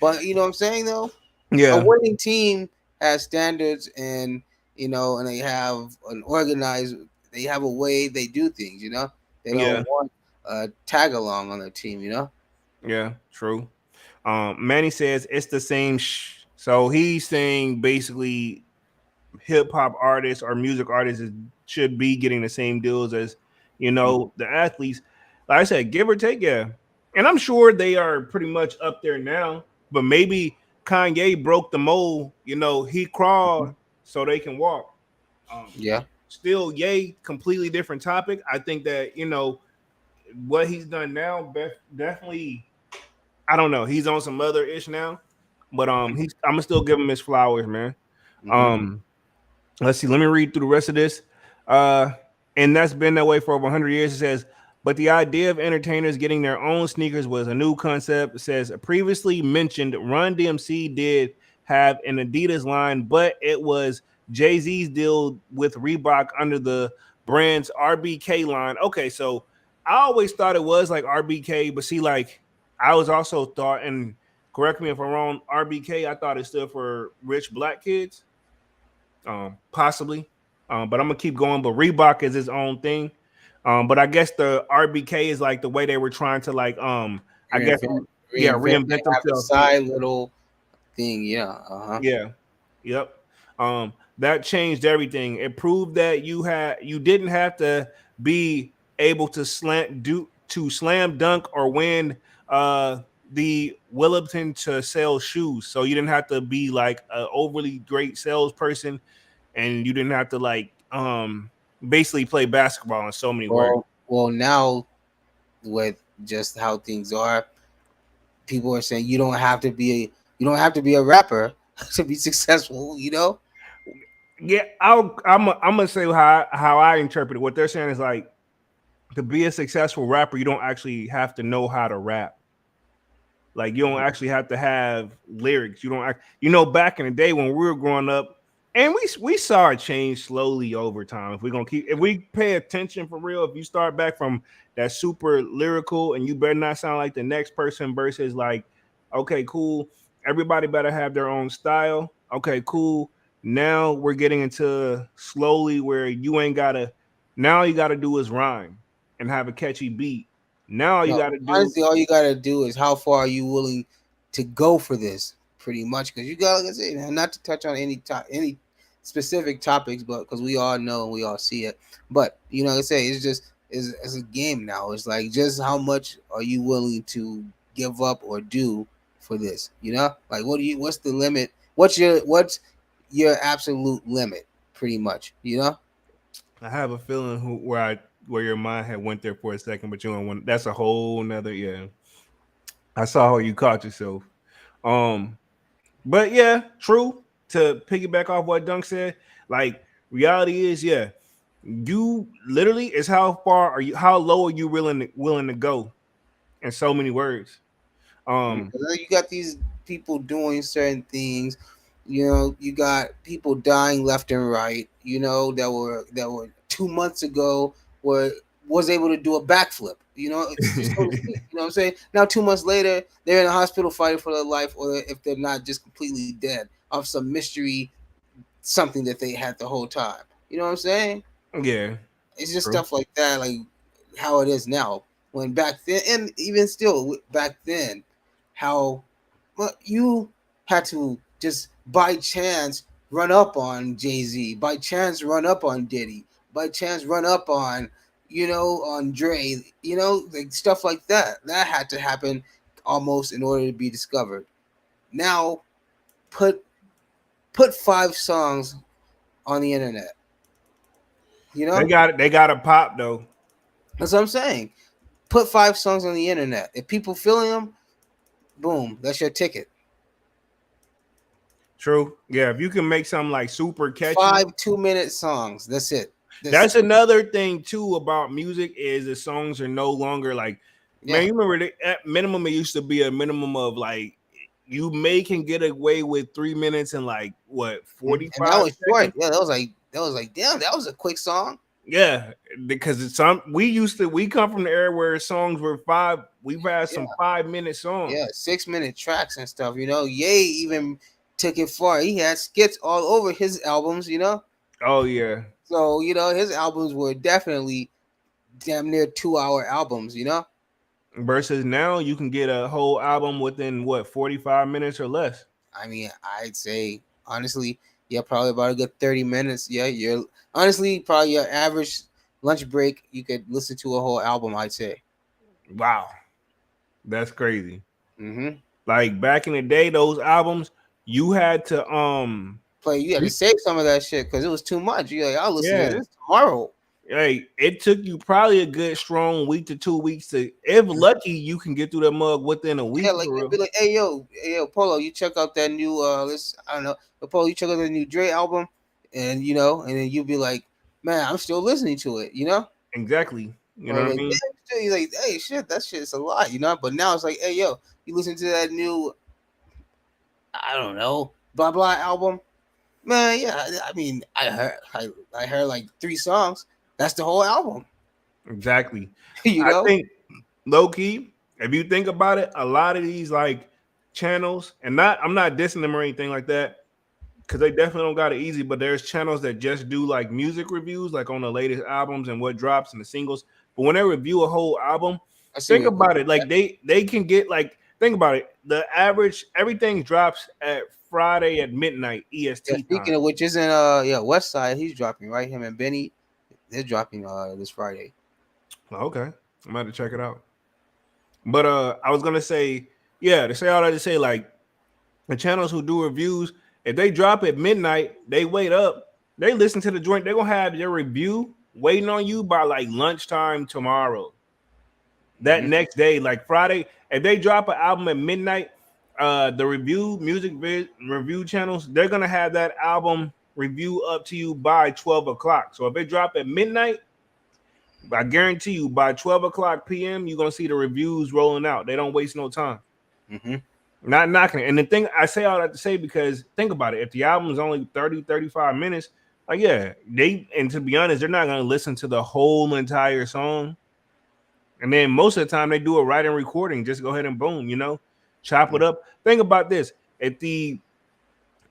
but what I'm saying though, a yeah, winning team has standards, and and they have an organized. They have a way they do things. They yeah, don't want a tag along on their team. yeah, true. Manny says it's the same. So he's saying basically hip hop artists or music artists should be getting the same deals as the athletes. Like I said, give or take, yeah. And I'm sure they are pretty much up there now, but maybe Kanye broke the mold. You know, he crawled so they can walk. Yeah. Still, yay, completely different topic. I think that what he's done now, definitely. I don't know. He's on some other ish now, but I'm gonna still give him his flowers, man. Mm-hmm. Um, let's see. Let me read through the rest of this. Uh, and that's been that way for over 100 years. It says, but the idea of entertainers getting their own sneakers was a new concept. It says, previously mentioned, Run DMC did have an Adidas line, but it was Jay-Z's deal with Reebok under the brand's RBK line. Okay, so I always thought it was like RBK, but see, like I was also thought, and correct me if I'm wrong, RBK, I thought it stood for Rich Black Kids. Possibly. But I'm gonna keep going. But Reebok is his own thing. But I guess the RBK is like the way they were trying to I guess reinvent Have a themselves. side little thing. Yeah. Uh-huh. Yeah. Yep. That changed everything. It proved that you didn't have to be able to slam dunk or win the Willington to sell shoes. So you didn't have to be like an overly great salesperson, and you didn't have to basically play basketball in so many words. Well, now with just how things are, people are saying you don't have to be a rapper to be successful. You know. Yeah, I'm gonna say how I interpret it. What they're saying is like, to be a successful rapper, you don't actually have to know how to rap. Like you don't actually have to have lyrics. You don't, back in the day when we were growing up, and we saw it change slowly over time. If we pay attention for real, if you start back from that super lyrical, and you better not sound like the next person versus like, okay, cool. Everybody better have their own style. Okay, cool. Now we're getting into slowly where you ain't gotta. Now you gotta do is rhyme and have a catchy beat. Now all you No, got to do. honestly, all you gotta do is how far are you willing to go for this, pretty much. Because you got, like I said, not to touch on any specific topics, but because we all know and we all see it. But like I say, it's just it's a game now. It's like just how much are you willing to give up or do for this? Like what's the limit? What's your absolute limit? Pretty much. I have a feeling where your mind had went there for a second, but you don't want. That's a whole nother. Yeah, I saw how you caught yourself. Um, but yeah, true. To piggyback off what Dunk said, like reality is, yeah, you literally is how low are you willing to go in so many words. You got these people doing certain things. You got people dying left and right. That were 2 months ago was able to do a backflip. So to speak. You know what I'm saying? Now 2 months later, they're in a hospital fighting for their life, or if they're not, just completely dead of some mystery, something that they had the whole time. You know what I'm saying? Yeah, It's just true. stuff like that, like how it is now. When back then, and even still back then, how you had to just by chance run up on Jay-Z, by chance run up on Diddy, by chance run up on Dre, like stuff like that. That had to happen almost in order to be discovered. Now, put 5 songs on the internet. They got a pop though. That's what I'm saying. Put 5 songs on the internet. If people feeling them, boom, that's your ticket. True. Yeah, if you can make something like super catchy. 5 2-minute songs. That's it. That's another thing too about music is the songs are no longer like, man, you remember at minimum it used to be a minimum of like you can get away with 3 minutes and like what 45 and that was seconds? short. Yeah, that was like damn, that was a quick song. Yeah, because we come from the era where songs were we've had some 5-minute songs. Yeah, 6-minute tracks and stuff. Ye even took it far. He had skits all over his albums. Oh yeah. So his albums were definitely damn near 2-hour albums. Versus now you can get a whole album within what 45 minutes or less. I mean, I'd say honestly, probably about a good 30 minutes. Yeah, you're honestly probably your average lunch break. You could listen to a whole album. I'd say. Wow, that's crazy. Mm-hmm. Like back in the day, those albums you had to Play. You had to save some of that shit because it was too much. You're like, I'll listen to yeah. this tomorrow. Hey, it took you probably a good strong week to 2 weeks to, if lucky, you can get through that mug within a Yeah, week like for you'll real. be like, hey yo, Polo, you check out that new let's I don't know, Polo, you check out the new Dre album, and and then you'll be like, man, I'm still listening to it, Exactly. You know or what I like, mean? damn, you're like, hey, shit, that shit's a lot, But now it's like, hey yo, you listen to that new, I don't know, blah blah album, man, yeah, I mean, I heard like 3 songs, that's the whole album, Exactly. you I know. think low key, if you think about it, a lot of these like channels, and not I'm not dissing them or anything like that, because they definitely don't got it easy. But there's channels that just do like music reviews, like on the latest albums and what drops and the singles. But when they review a whole album, I see think what about it. Like they can get like think about it. The average everything drops at Friday at midnight yeah. EST time. Speaking of which, isn't West Side? He's dropping right. Him and Benny, they're dropping this Friday. Okay, I'm about to check it out. But I was gonna say, yeah, to say all that to say, like the channels who do reviews, if they drop at midnight, they wait up, they listen to the joint, they're gonna have their review waiting on you by like lunchtime tomorrow. That Mm-hmm. next day, like Friday, if they drop an album at midnight, the review channels, they're gonna have that album review up to you by 12 o'clock. So if they drop at midnight, I guarantee you by 12 o'clock p.m., you're gonna see the reviews rolling out. They don't waste no time. Mm-hmm. Not knocking it. And the thing I say all that to say, because think about it. If the album is only 30, 35 minutes, like, yeah, and to be honest, they're not going to listen to the whole entire song. And then most of the time they do a writing recording. Just go ahead and boom, chop it up. Think about this. If the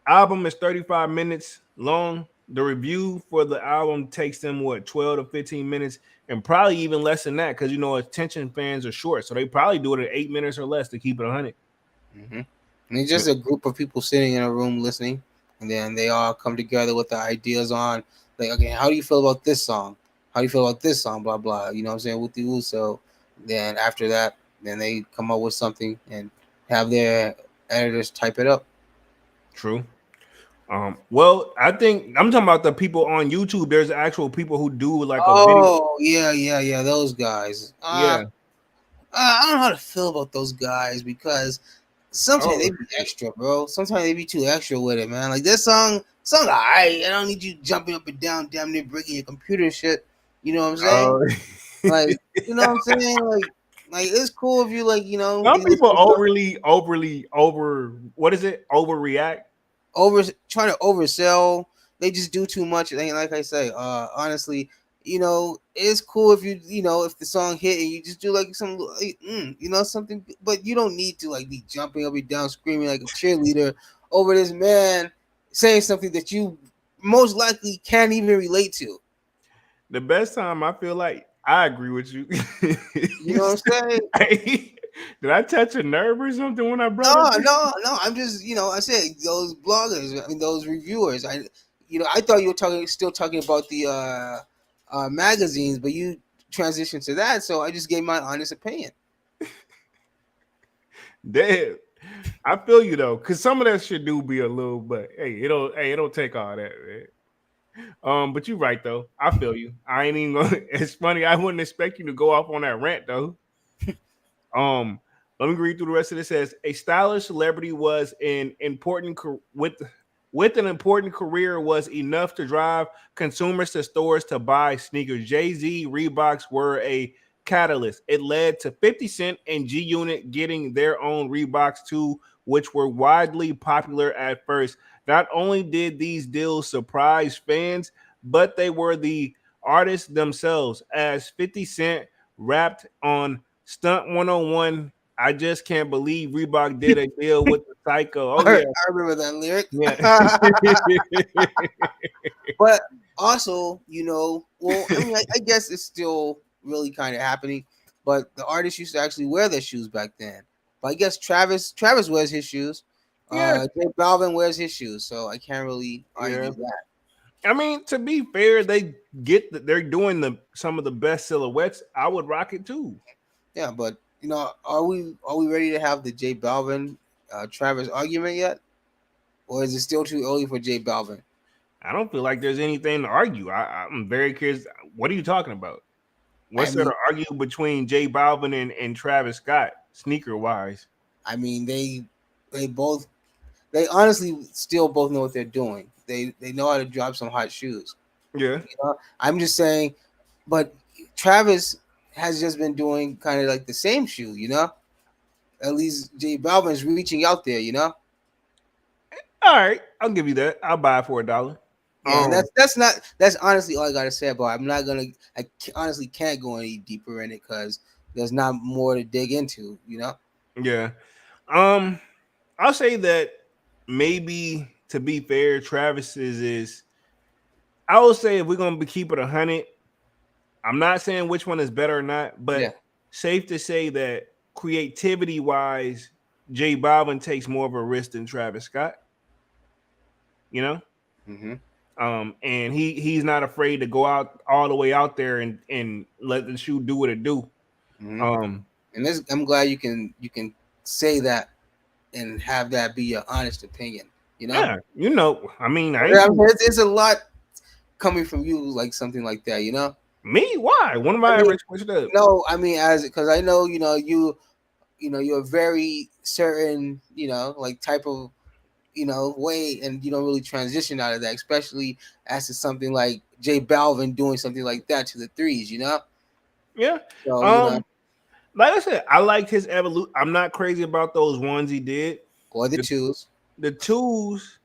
album is 35 minutes long, the review for the album takes them 12 to 15 minutes, and probably even less than that, because attention fans are short. So they probably do it at 8 minutes or less to keep it 100. Mm-hmm. And it's just a group of people sitting in a room listening, and then they all come together with the ideas on, like, okay, how do you feel about this song? How do you feel about this song? Blah blah. You know what I'm saying? With the so then after that, then they come up with something and have their editors type it up. True. Well, I think I'm talking about the people on YouTube. There's actual people who do like a video. Oh yeah, those guys. Yeah. I don't know how to feel about those guys because sometimes Oh, they be extra, bro. Sometimes they be too extra with it, man. Like this song alright. I don't need you jumping up and down, damn near breaking your computer and shit. You know what I'm saying? Like, you know what I'm saying? Like it's cool if you like, some you people listen to what is it? Overreact. trying to oversell. They just do too much. And like I say, honestly, it's cool if if the song hit and you just do like some, something, but you don't need to like be jumping up and down, screaming like a cheerleader over this man saying something that you most likely can't even relate to. The best time I feel like I agree with you. You know what I'm saying? Hey, did I touch a nerve or something when I brought No, up this? no. I'm just, I said those bloggers, I mean those reviewers. I thought you were still talking about the magazines, but you transitioned to that, so I just gave my honest opinion. Damn. I feel you though, because some of that shit do be a little, but hey, it don't take all that, man. But you're right though. I feel you. I ain't even gonna. It's funny. I wouldn't expect you to go off on that rant though. Um, Let me read through the rest of this. It says a stylish celebrity was an important with an important career was enough to drive consumers to stores to buy sneakers. Jay-Z Reeboks were a catalyst. It led to 50 Cent and G Unit getting their own Reeboks too, which were widely popular at first. Not only did these deals surprise fans, but they were the artists themselves, as 50 Cent rapped on Stunt 101. I just can't believe Reebok did a deal with the Psycho. Oh I yeah, remember that lyric. yeah. But also, well, I mean, I guess it's still really kind of happening. But the artists used to actually wear their shoes back then. But I guess Travis wears his shoes. Yeah, J Balvin wears his shoes, so I can't really yeah. argue that. I mean, to be fair, they're doing some of the best silhouettes. I would rock it too. Yeah, but are we ready to have the J Balvin Travis argument yet? or is it still too early for J Balvin? I don't feel like there's anything to argue. I'm very curious. What are you talking about? I What's there to mean, argue between J Balvin and Travis Scott, sneaker wise? I mean they both they honestly still both know what they're doing. They know how to drop some hot shoes. Yeah. You know? I'm just saying, but Travis has just been doing kind of like the same shoe, you know. At least J Balvin's reaching out there, you know. All right, I'll give you that. I'll buy it for $1. Yeah, and that's honestly all I gotta say about it. I'm not gonna. Honestly can't go any deeper in it because there's not more to dig into, you know. Yeah. Um, I'll say that maybe to be fair, Travis's is. I would say if we're gonna be keep it 100, I'm not saying which one is better or not, Yeah. but safe to say that creativity wise, J Balvin takes more of a risk than Travis Scott. You know, Mm-hmm. and he's not afraid to go out all the way out there and let the shoe do what it do. Mm-hmm. Um, And this, I'm glad you can say that and have that be your honest opinion. You know, yeah, I mean, I yeah, ain't I mean, it's a lot coming from you, like something like that. You know, me. Why? When have I I mean, ever switched up? no, I mean, as because I know, you're very certain, like type of, way, and you don't really transition out of that, especially as to something like J Balvin doing something like that to the threes. You know, Yeah. so Um, like I said, I liked his evolution. I'm not crazy about those ones he did. or the The, twos. the twos,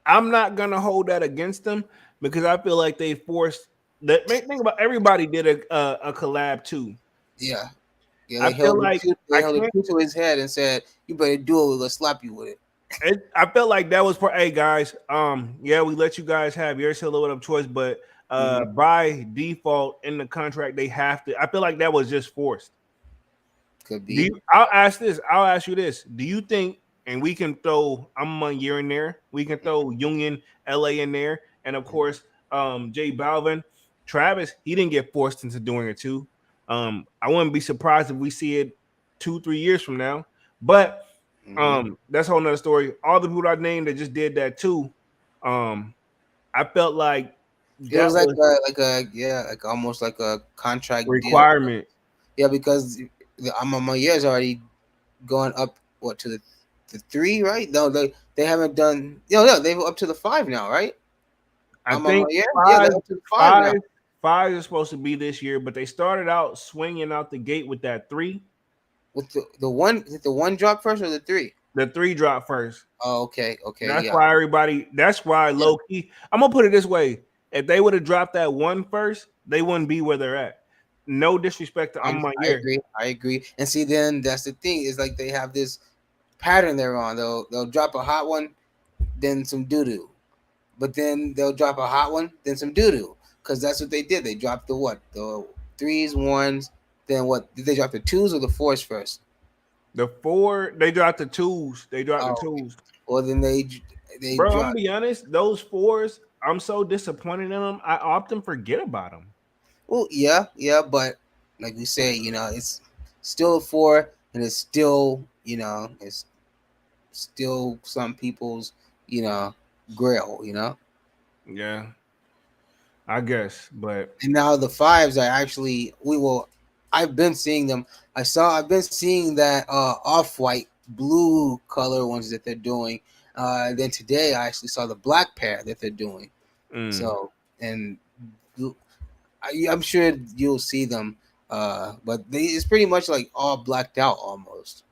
I'm not gonna hold that against them because I feel like they forced that. Think about everybody did a collab too. Yeah. Yeah, I feel like they I held a can't. two to his head and said, "You better do it. We're gonna slap you with it." I felt like that was for hey guys. Yeah, we let you guys have your silhouette of choice, but Mm-hmm. by default in the contract they have to. I feel like that was just forced. Could Do be. you, I'll ask this. I'll ask you this. Do you think, and we can throw I'm on year in there. We can throw Union LA in there, and of course, J Balvin, Travis. He didn't get forced into doing it too. I wouldn't be surprised if we see it 2-3 years from now. But Mm-hmm. that's a whole nother story. All the people I named that just did that too. Um, I felt like It was that was like almost like a contract deal. requirement. Yeah, because my year's already gone up what to the three, right? No, they haven't done. No, they've up to the five now, right? I My think year, yeah, five, they're up to the five now. five, five is supposed to be this year, but they started out swinging out the gate with that three. With the one, is it the one drop first or the three? The three dropped first. Oh, okay, That's yeah, why everybody. That's why yeah. low key. I'm gonna put it this way: if they would have dropped that one first, they wouldn't be where they're at. No disrespect to I'm my I year. agree. I agree. And see, then that's the thing is like they have this pattern they're on. They'll drop a hot one, then some doo doo, but then they'll drop a hot one, then some doo doo, because that's what they did. They dropped the threes, ones, then what? Did they drop the twos or the fours first? The four, they dropped the twos. They dropped the Oh, twos. well then they Bro, I'm gonna dropped. be honest. Those fours, I'm so disappointed in them. I often forget about them. Well, yeah, but like we say, it's still a four, and it's still, it's still some people's, grail, Yeah, I guess, but And now the fives are actually I've been seeing them. I've been seeing that off white blue color ones that they're doing. Then today I actually saw the black pair that they're doing. mm, So and I'm sure you'll see them. But it's pretty much like all blacked out almost.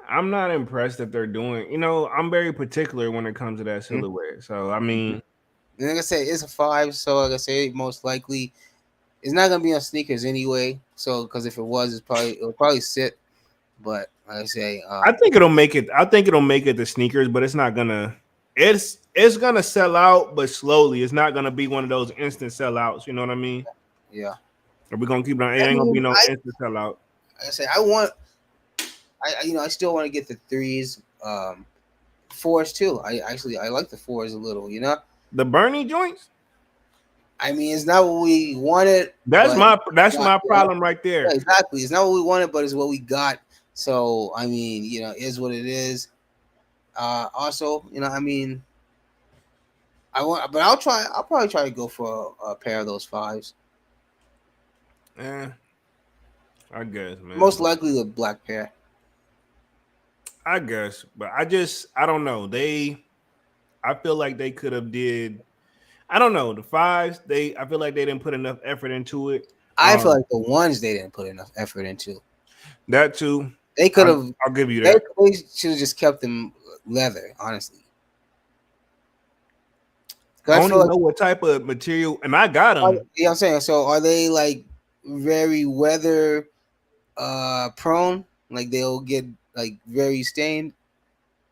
I'm not impressed that they're doing. I'm very particular when it comes to that Mhm. silhouette. So I mean, And like I say, it's a five. So like I say, most likely it's not gonna be on sneakers anyway. So because if it was, it'll probably sit. But like I say, I think it'll make it. I think it'll make it to sneakers, but it's not gonna. It's gonna sell out, but slowly. It's not gonna be one of those instant sellouts. You know what I mean? yeah. Or we're gonna keep it on. It I ain't gonna be mean, no instant sellout. like I say, I want, I still want to get the threes, fours too. I like the fours a little. The Bernie joints. I mean, it's not what we wanted, That's but my yeah, problem right there. exactly. It's not what we wanted, but it's what we got. So I mean, is what it is. Also, I mean, I want, but I'll try. I'll probably try to go for a pair of those fives. Eh, I guess, Most man. likely the black pair. I guess, but I don't know. I feel like they could have did. I don't know the fives. I feel like they didn't put enough effort into it. I feel like the ones they didn't put enough effort into. That too. They could have. I'll give you They, that. they should have just kept them leather, honestly. I Because I don't feel even like, know what type of material, and I got them. I'm saying. So are they like very weather prone? Like they'll get like very stained?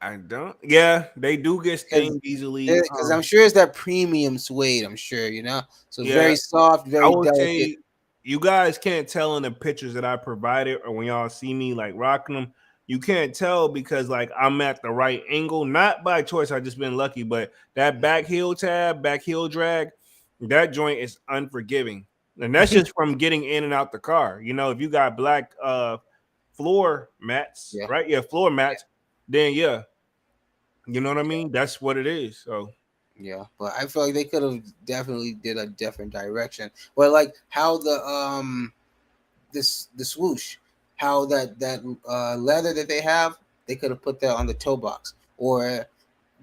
I don't. Yeah, they do get Because stained easily. I'm sure it's that premium suede. I'm sure so it's Yeah, very soft, I very would delicate. say you guys can't tell in the pictures that I provided or when y'all see me like rocking them. You can't tell because like I'm at the right angle, not by choice. I just been lucky, but that back heel tab, back heel drag, that joint is unforgiving, and that's just from getting in and out the car. You know, if you got black floor mats, Yeah, right? Yeah, floor mats. Then yeah, you know what I mean. That's what it is. So yeah. But I feel like they could have definitely did a different direction. But like how the swoosh, how that leather that they have, they could have put that on the toe box or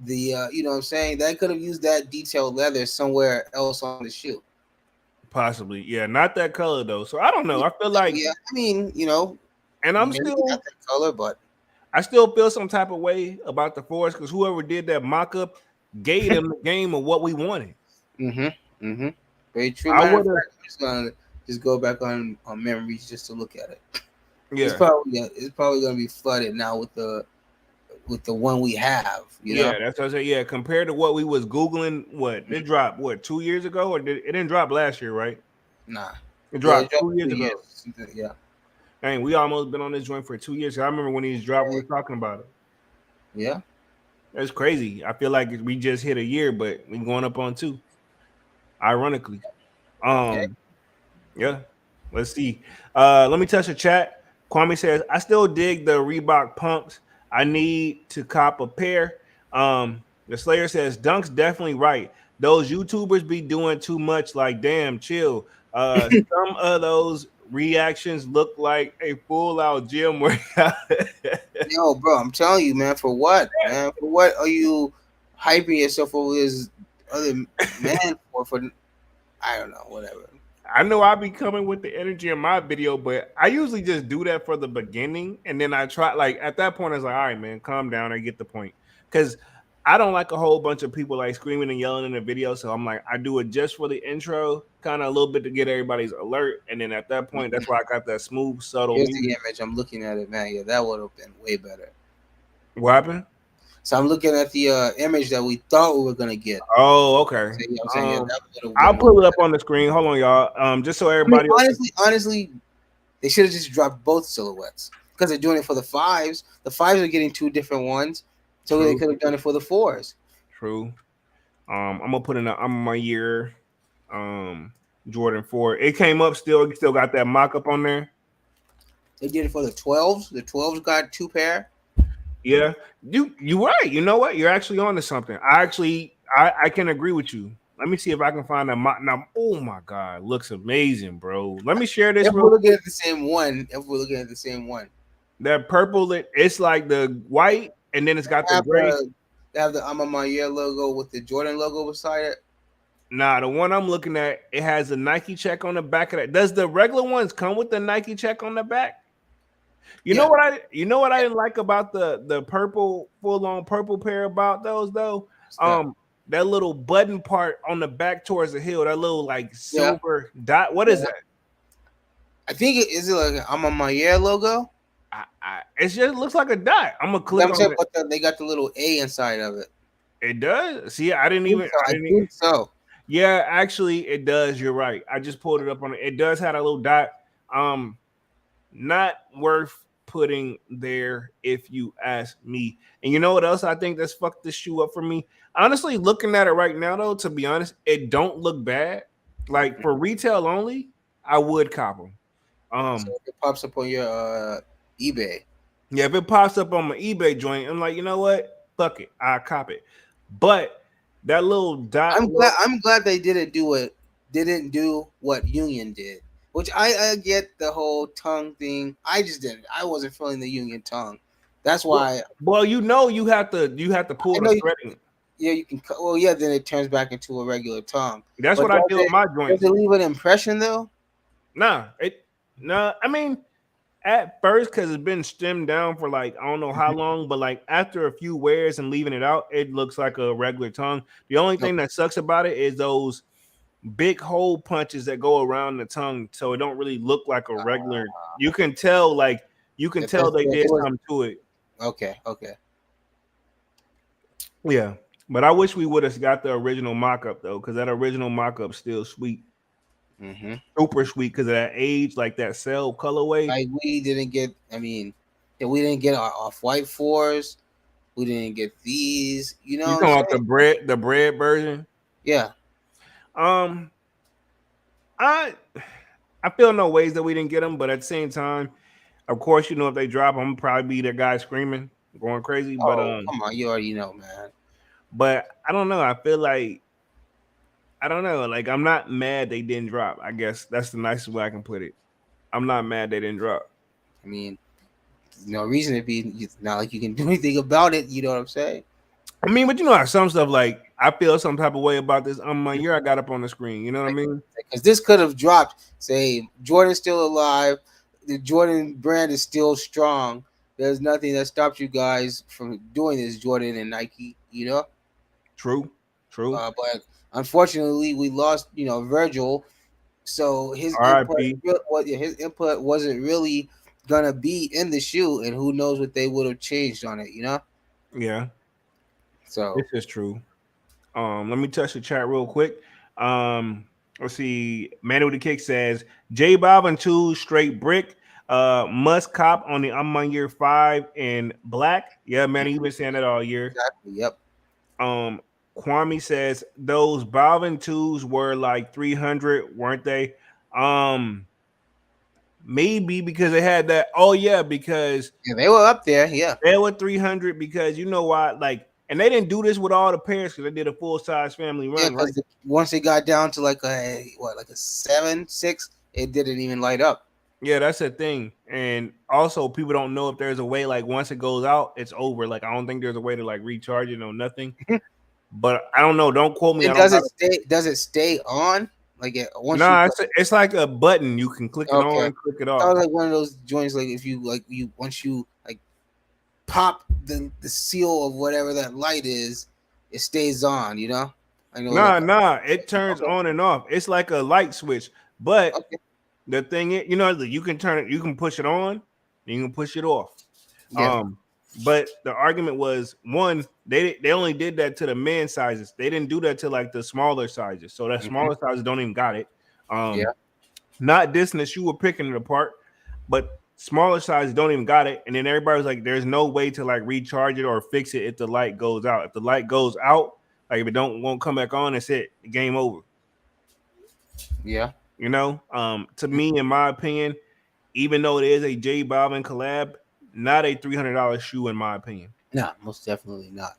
the what I'm saying, they could have used that detailed leather somewhere else on the shoe. possibly, yeah, not that color though. So I don't know. Yeah, I feel like, I mean, and maybe not that color, but I still feel some type of way about the Forest because whoever did that mock up gave them the game of what we wanted. mm-hmm, mm-hmm. Very true. I Matter of would have, fact, I'm just gonna just go back on memories just to look at it. yeah, It's probably gonna be flooded now with the one we have. yeah. That's what I said. Yeah, compared to what we was googling, what it dropped, what 2 years ago, or it didn't drop last year, right? Nah, It yeah, it dropped dropped 2 years 2 years. ago. Yeah, Dang, we almost been on this joint for 2 years. I remember when these dropped, we were talking about it. yeah. That's crazy. I feel like we just hit a year, but we going up on two. Ironically, Okay. um, yeah. Let's see. Let me touch the chat. Kwame says, I still dig the Reebok pumps. I need to cop a pair. The Slayer says, Dunk's definitely right. Those YouTubers be doing too much, like damn, chill. Some of those reactions look like a full out gym workout. Yo, bro, I'm telling you, man. For what, man? For what are you hyping yourself over this other man for? I don't know. Whatever. I know I be coming with the energy in my video, but I usually just do that for the beginning, and then I try like at that point, it's like, all right, man, calm down. I get the point because I don't like a whole bunch of people like screaming and yelling in the video. So I'm like, I do it just for the intro, kind of a little bit to get everybody's alert, and then at that point, that's why I got that smooth, subtle Here's the music. image. I'm looking at it, man. Yeah, that would have been way better. What happened? So I'm looking at the image that we thought we were gonna get. Oh, okay. So, I'm saying, yeah, that would have I'll been way pull it up better. on the screen. Hold on, y'all. Just so I mean, everybody else. honestly, they should have just dropped both silhouettes because they're doing it for the fives. The fives are getting two different ones, so they True. could have done it for the fours. True. I'm gonna put in I'm my year. Jordan 4. It came up still got that mock-up on there. They did it for the 12s. The 12s got two pair. Yeah. You right. You know what? You're actually on to something. I can agree with you. Let me see if I can find a mock now. Oh my god, looks amazing, bro. Let me share this If we're looking at the same one, that purple it's like the white and then it's got the gray. They have the I'm on my year logo with the Jordan logo beside it. Nah, the one I'm looking at, it has a Nike check on the back of that. Does the regular ones come with the Nike check on the back? You know what I didn't like about the purple full-on purple pair about those though? That little button part on the back towards the heel, that little like silver dot. What is that? I think is it like I'm on my year logo? It just looks like a dot. I'm gonna click on it. But they got the little A inside of it. It does. See, I think so. Yeah, actually, it does. You're right. I just pulled it up on it. It does have a little dot. Not worth putting there if you ask me. And you know what else I think that's fucked this shoe up for me? Honestly, looking at it right now, though, to be honest, it don't look bad. Like for retail only, I would cop them. So if it pops up on your eBay. Yeah, if it pops up on my eBay joint, I'm like, you know what? Fuck it, I cop it. But that little dot I'm glad. look, I'm glad they didn't do it. Didn't do what Union did, which I get the whole tongue thing. I just didn't. I wasn't feeling the Union tongue. That's why well, you have to I pull the know. threading. Yeah, you can. Well, yeah, then it turns back into a regular tongue. That's But what I do with my does joints. it leave an impression though? Nah, I mean, at first, because it's been stemmed down for like I don't know how long, but like after a few wears and leaving it out, it looks like a regular tongue. The only thing Okay. that sucks about it is those big hole punches that go around the tongue, so it don't really look like a regular. You can tell, like you can If tell they it did was something to it. okay. Okay. Yeah, but I wish we would have got the original mock-up though, because that original mock-up still sweet, Mm-hmm. super sweet because of that age, like that cell colorway. Like we didn't get. I mean, yeah, we didn't get our off white fours. We didn't get these. You know You what I'm talking about saying? the bread version? Yeah. Um, I I feel no ways that we didn't get them, but at the same time, of course, if they drop, I'm probably be the guy screaming, going crazy. But Oh, come on. You already know, man. but I don't know. I feel like I don't know. Like I'm not mad they didn't drop. I guess that's the nicest way I can put it. I'm not mad they didn't drop. I mean, there's no reason to be. It's not like you can do anything about it. You know what I'm saying? I mean, but how some stuff like I feel some type of way about this my year I got up on the screen. You know what I Like, mean? because this could have dropped. Say Jordan's still alive. The Jordan brand is still strong. There's nothing that stops you guys from doing this, Jordan and Nike. You know, True, true. but unfortunately, we lost. Virgil. So R.I.P. his input wasn't really gonna be in the shoe, and who knows what they would have changed on it. Yeah, this So is true. Let me touch the chat real quick. Let's see. Manu the Kick says J Balvin 2 straight brick. Must cop on the I'm on year 5 in black. Yeah, man, you've been saying that all year. exactly, yep. Um, Kwame says those Balvin 2s were like 300, weren't they? Um, maybe because they had that. Oh yeah, because Yeah, they were up there. Yeah, they were 300 because you know why? Like, and they didn't do this with all the pairs because they did a full size family yeah. run, right? Because once it got down to like a 7, 6, it didn't even light up. Yeah, that's the thing. And also people don't know if there's a way like once it goes out, it's over. Like I don't think there's a way to like recharge it or nothing. But I don't know. Don't quote me. I And don't does it got stay? Does it stay on? Like once you Nah, it's like a button. You can click it okay. on, click it I off. was like one of those joints. Like if you once you like pop the seal of whatever that light is, it stays on. I know like Nah, it turns okay, on and off. It's like a light switch. But okay, the thing is, you can turn it, you can push it on, and you can push it off. yeah, But the argument was one, they only did that to the men sizes. They didn't do that to like the smaller sizes. So that hmm smaller sizes don't even got it. yeah, Not dissing that you were picking it apart, but smaller sizes don't even got it. And then everybody was like, there's no way to like recharge it or fix it if the light goes out. If the light goes out, like if it won't come back on, it's it. Game over. yeah. To me, in my opinion, even though it is a J Balvin collab, not a $300 shoe in my opinion. No, most definitely not.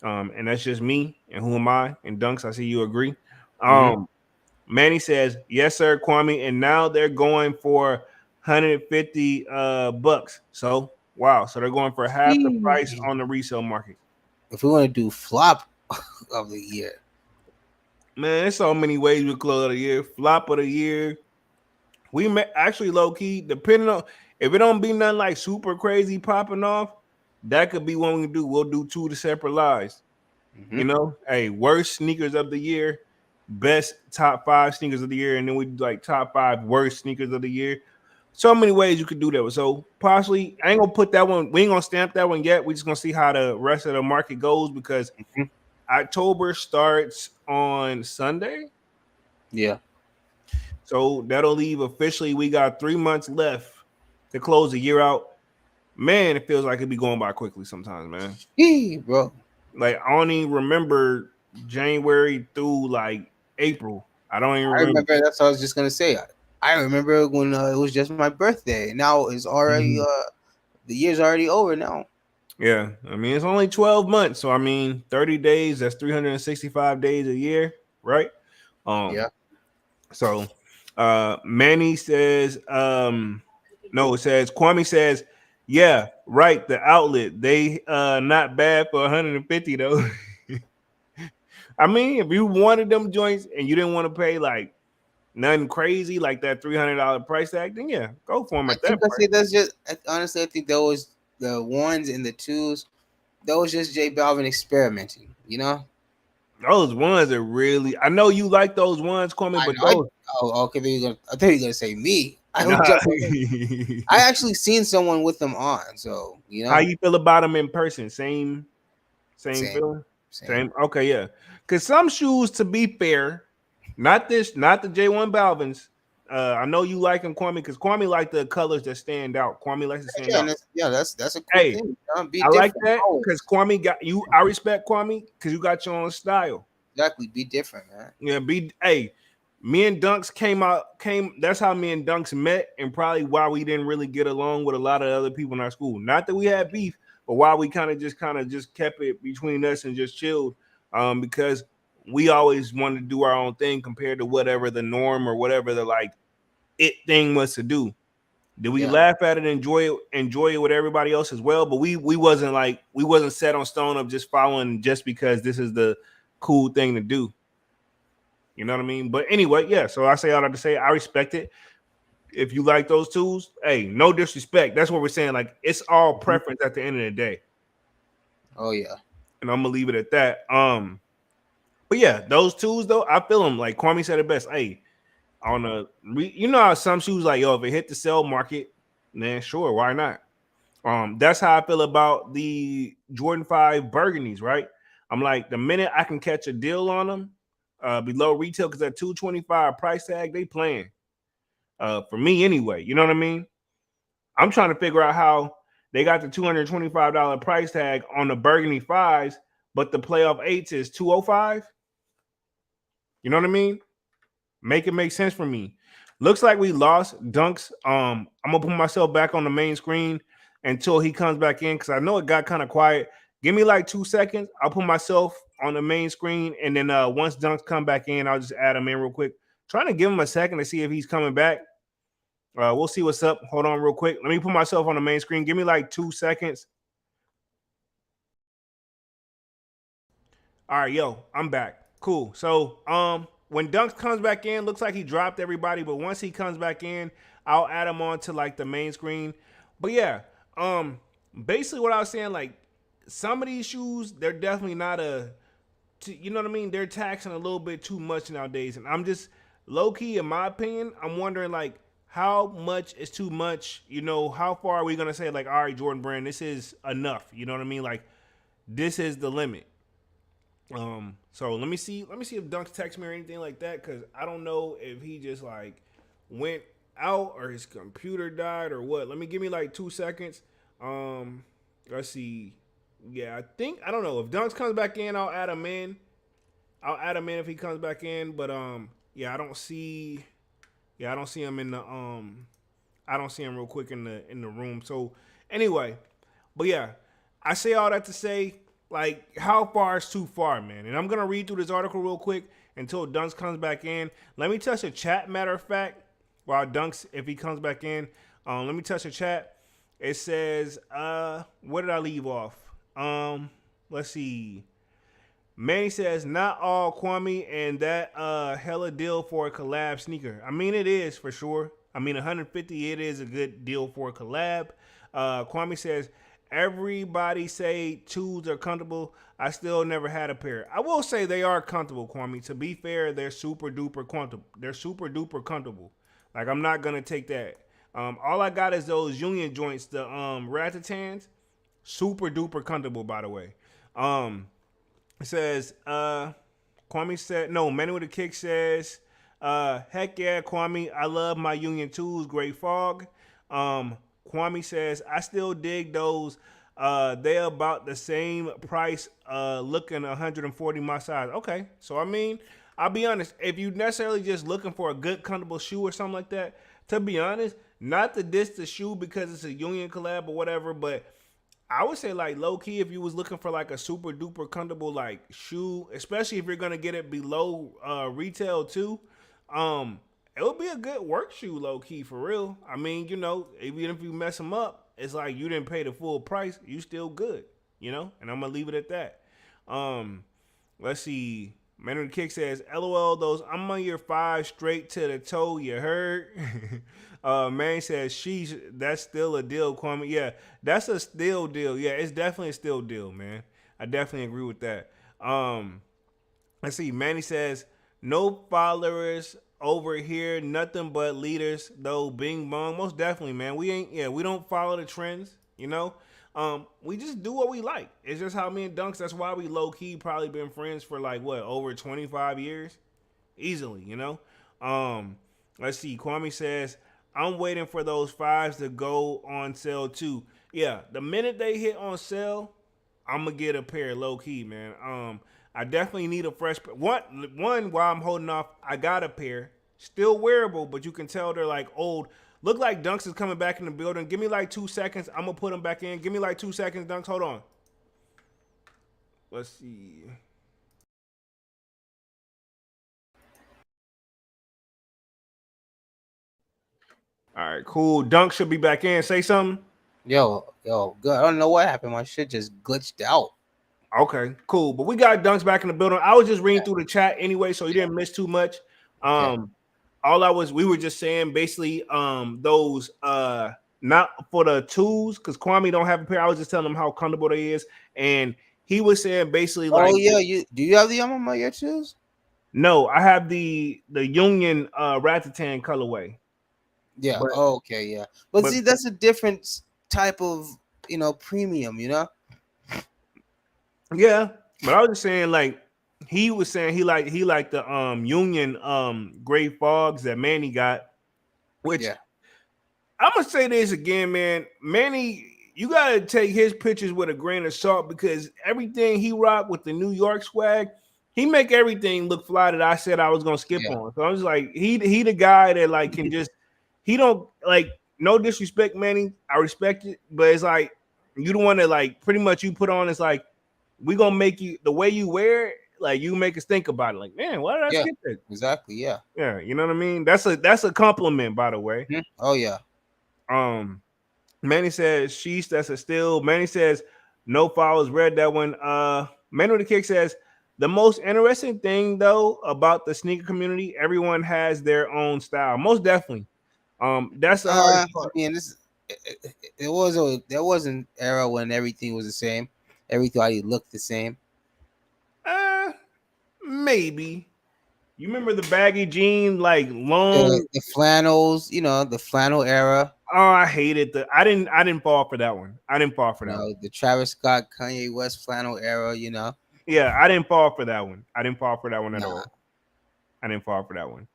And that's just me. And who am I? And Dunks, I see you agree. hmm Manny says, yes, sir, Kwame. And now they're going for 150 bucks. So wow. So they're going for half the price on the resale market. If we want to do flop of the year, Man, there's so many ways we close out the year. Flop of the year. We may actually low key, depending on if it don't be nothing like super crazy popping off, that could be one we can do. We'll do two to separate lives. hmm Hey, worst sneakers of the year, best top 5 sneakers of the year, and then we do like top 5 worst sneakers of the year. So many ways you could do that. So possibly, I ain't gonna put that one. We ain't gonna stamp that one yet. We just gonna see how the rest of the market goes because hmm October starts on Sunday. yeah. So that'll leave officially. We got 3 months left to close the year out. Man, it feels like it'd be going by quickly sometimes, man. Bro. Like I don't even remember January through like April. I don't even I remember. remember. That's what I was just gonna say. I remember when it was just my birthday. Now it's already Mhm. the year's already over now. Yeah, I mean it's only 12 months, so I mean 30 days, that's 365 days a year, right? Um Yeah. so Manny says no, it says Kwame says, yeah, right, the outlet. They not bad for 150 though. I mean, if you wanted them joints and you didn't want to pay like nothing crazy like that $300 price tag, then yeah, go for them I at that think I price. say that's just honestly. I think those the ones and the twos. That was just J Balvin experimenting. You know. Those ones are really. I know you like those ones, Kwame, I but know. those Oh, okay. I thought you were gonna say me. I nah. would jump. I actually seen someone with them on. So you How know, you feel about them in person? Same same, feeling. same. Same. Okay, yeah. Because some shoes, to be fair, not the J1 Balvins. I know you like them, Kwame, because Kwame like the colors that stand out. Kwame likes to stand Yeah, out. and that's a cool Hey, thing. Be I like different. that because Always. Kwame got you. I respect Kwame because you got your own style. Exactly. Be different, man. Yeah, me and Dunks came. That's how me and Dunks met, and probably why we didn't really get along with a lot of other people in our school. Not that we had beef, but why we kind of just kept it between us and just chilled. Because we always wanted to do our own thing compared to whatever the norm or whatever the like it thing was to do. Did we Yeah. laugh at it, enjoy it with everybody else as well? But we wasn't set on stone of just following just because this is the cool thing to do. You know what I mean? But anyway, yeah. So I say all that to say I respect it. If you like those tools, hey, no disrespect. That's what we're saying. Like it's all Mhm. preference at the end of the day. Oh yeah. And I'm gonna leave it at that. But yeah, those tools though, I feel them. Like Kwame said it best. Hey, on a you know how some shoes like yo, if it hit the sell market, then sure, why not? That's how I feel about the Jordan 5 Burgundies, right? I'm like, the minute I can catch a deal on them, below retail, because at 225 price tag, they playing. For me anyway. You know what I mean? I'm trying to figure out how they got the $225 price tag on the Burgundy fives, but the playoff eights is 205. You know what I mean? Make it make sense for me. Looks like we lost Dunks. I'm gonna put myself back on the main screen until he comes back in because I know it got kind of quiet. Give me like 2 seconds. I'll put myself on the main screen, and then once Dunks come back in, I'll just add him in real quick. Trying to give him a second to see if he's coming back. We'll see what's up. Hold on real quick. Let me put myself on the main screen. Give me like 2 seconds. All right, yo, I'm back. Cool. So, when Dunks comes back in, looks like he dropped everybody, but once he comes back in, I'll add him on to like the main screen. But yeah, basically what I was saying, like some of these shoes, they're definitely not you know what I mean? They're taxing a little bit too much nowadays, and I'm just low key, in my opinion, I'm wondering like how much is too much. You know, how far are we gonna say like, all right, Jordan Brand, this is enough. You know what I mean? Like this is the limit. So let me see if Dunks text me or anything like that, because I don't know if he just like went out or his computer died or what. Let me give me like 2 seconds. Um, let's see. Yeah, I don't know. If Dunks comes back in, I'll add him in. I'll add him in if he comes back in. But yeah, I don't see him in the I don't see him real quick in the room. So anyway, but yeah, I say all that to say, like, how far is too far, man? And I'm gonna read through this article real quick until Dunks comes back in. Let me touch the chat. Matter of fact, while Dunks, if he comes back in, let me touch the chat. It says, where did I leave off? Let's see. Manny says, not all Kwame and that hella deal for a collab sneaker. I mean, it is for sure. I mean, 150, it is a good deal for a collab. Kwame says, everybody say twos are comfortable. I still never had a pair. I will say they are comfortable, Kwame. To be fair, they're super duper comfortable. They're super duper comfortable. Like, I'm not gonna take that. All I got is those Union joints, the Ratatans. Super duper comfortable, by the way. It says, Kwame said, no, Manny with a Kick says, heck yeah, Kwame, I love my Union tools, Great Fog. Kwame says, I still dig those. They about the same price, looking 140 my size. Okay, so I mean, I'll be honest, if you necessarily just looking for a good, comfortable shoe or something like that, to be honest, not to diss the shoe because it's a Union collab or whatever, but I would say like low key if you was looking for like a super duper comfortable like shoe, especially if you're gonna get it below retail too, um, it would be a good work shoe low key for real. I mean, even if you mess them up, it's like you didn't pay the full price, you still good, and I'm gonna leave it at that. Um, let's see. Man of the Kick says, LOL, those I'm on your five straight to the toe, you heard? Man says, sheesh, that's still a deal, Kwame. Yeah, that's a still deal. Yeah, it's definitely a still deal, man. I definitely agree with that. Let's see. Manny says, no followers over here, nothing but leaders, though. Bing bong. Most definitely, man. We don't follow the trends. We just do what we like. It's just how me and Dunks, that's why we low key probably been friends for like what, over 25 years? Easily. Um, let's see. Kwame says, I'm waiting for those fives to go on sale too. Yeah, the minute they hit on sale, I'm gonna get a pair low key, man. I definitely need a fresh pair. One while I'm holding off, I got a pair. Still wearable, but you can tell they're like old. Look like Dunks is coming back in the building. Give me like 2 seconds. I'm gonna put them back in. Give me like 2 seconds, Dunks. Hold on. Let's see. All right, cool. Dunk should be back in. Say something. Yo, good. I don't know what happened. My shit just glitched out. Okay, cool. But we got Dunks back in the building. I was just reading through the chat anyway, so you didn't miss too much. Okay. We were just saying basically those not for the tools because Kwame don't have a pair. I was just telling him how comfortable they is, and he was saying basically like, Oh yeah, you have the Yamamoto your shoes? no, I have the Union Ratatan colorway. Yeah. But Oh, okay. Yeah. But but see, that's a different type of premium. yeah, but I was just saying like he was saying he liked the Union gray fogs that Manny got, which Yeah. I'm gonna say this again, man. Manny, you gotta take his pictures with a grain of salt because everything he rocked with the New York swag, he make everything look fly that I said I was gonna skip Yeah. on. So I was like, he the guy that like can just he don't like no disrespect, Manny. I respect it, but it's like you the one that like pretty much you put on. It's like we gonna make you the way you wear it. Like you make us think about it. Like man, why did I Yeah. skip that? Exactly. Yeah. Yeah, you know what I mean. That's a compliment, by the way. Mhm. Oh yeah. Um. Manny says sheesh, that's a steal. Manny says no fouls. Read that one. Manny with the Kick says the most interesting thing though about the sneaker community, everyone has their own style. Most definitely. That's the hardest I part. mean, there was an era when everything was the same. Everybody looked the same. Uh, maybe. You remember the baggy jean, like long. The flannels, the flannel era. Oh, I hated the. I didn't fall for that one. I didn't fall for that one. The Travis Scott, Kanye West flannel era. Yeah, I didn't fall for that one. I didn't fall for that one at Nah. all. I didn't fall for that one.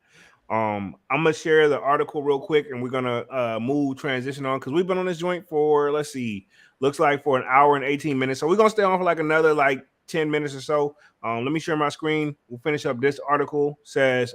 I'm gonna share the article real quick, and we're gonna move transition on because we've been on this joint for let's see, looks like for an hour and 18 minutes. So we're gonna stay on for like another like 10 minutes or so. Let me share my screen. We'll finish up. This article says,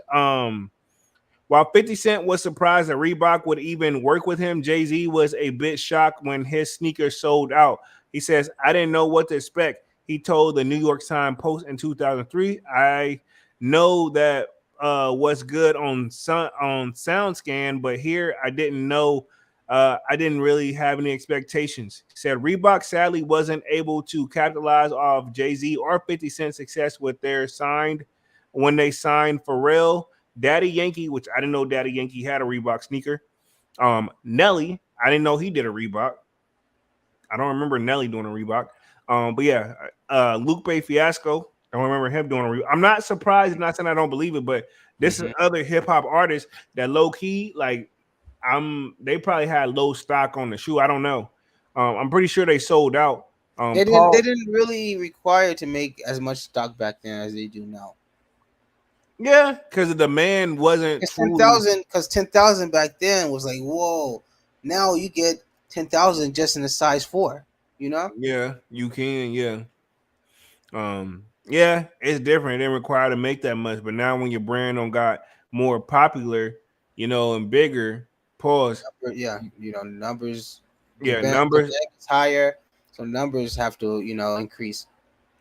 while 50 Cent was surprised that Reebok would even work with him, Jay-Z was a bit shocked when his sneakers sold out. He says, I didn't know what to expect. He told the New York Times Post in 2003, I know that what's good on SoundScan, but here I didn't know. I didn't really have any expectations. He said Reebok sadly wasn't able to capitalize off Jay-Z or 50 Cent's success with their when they signed Pharrell, Daddy Yankee, which I didn't know Daddy Yankee had a Reebok sneaker. Nelly, I didn't know he did a Reebok. I don't remember Nelly doing a Reebok. But yeah, Luke Bay Fiasco. I don't remember him doing a Reebok. I'm not surprised. Not saying I don't believe it, but this is other hip hop artists that low key like they probably had low stock on the shoe. I don't know. I'm pretty sure they sold out. They Paul, didn't really require to make as much stock back then as they do now. yeah, because the demand wasn't Because 10,000 back then was like, whoa. Now you get 10,000 just in a size 4. Yeah, you can. Yeah. Yeah, it's different. It didn't require to make that much, but now when your brand on got more popular, and bigger, pause. Yeah, numbers. Yeah, The numbers. bank is higher. So numbers have to, increase.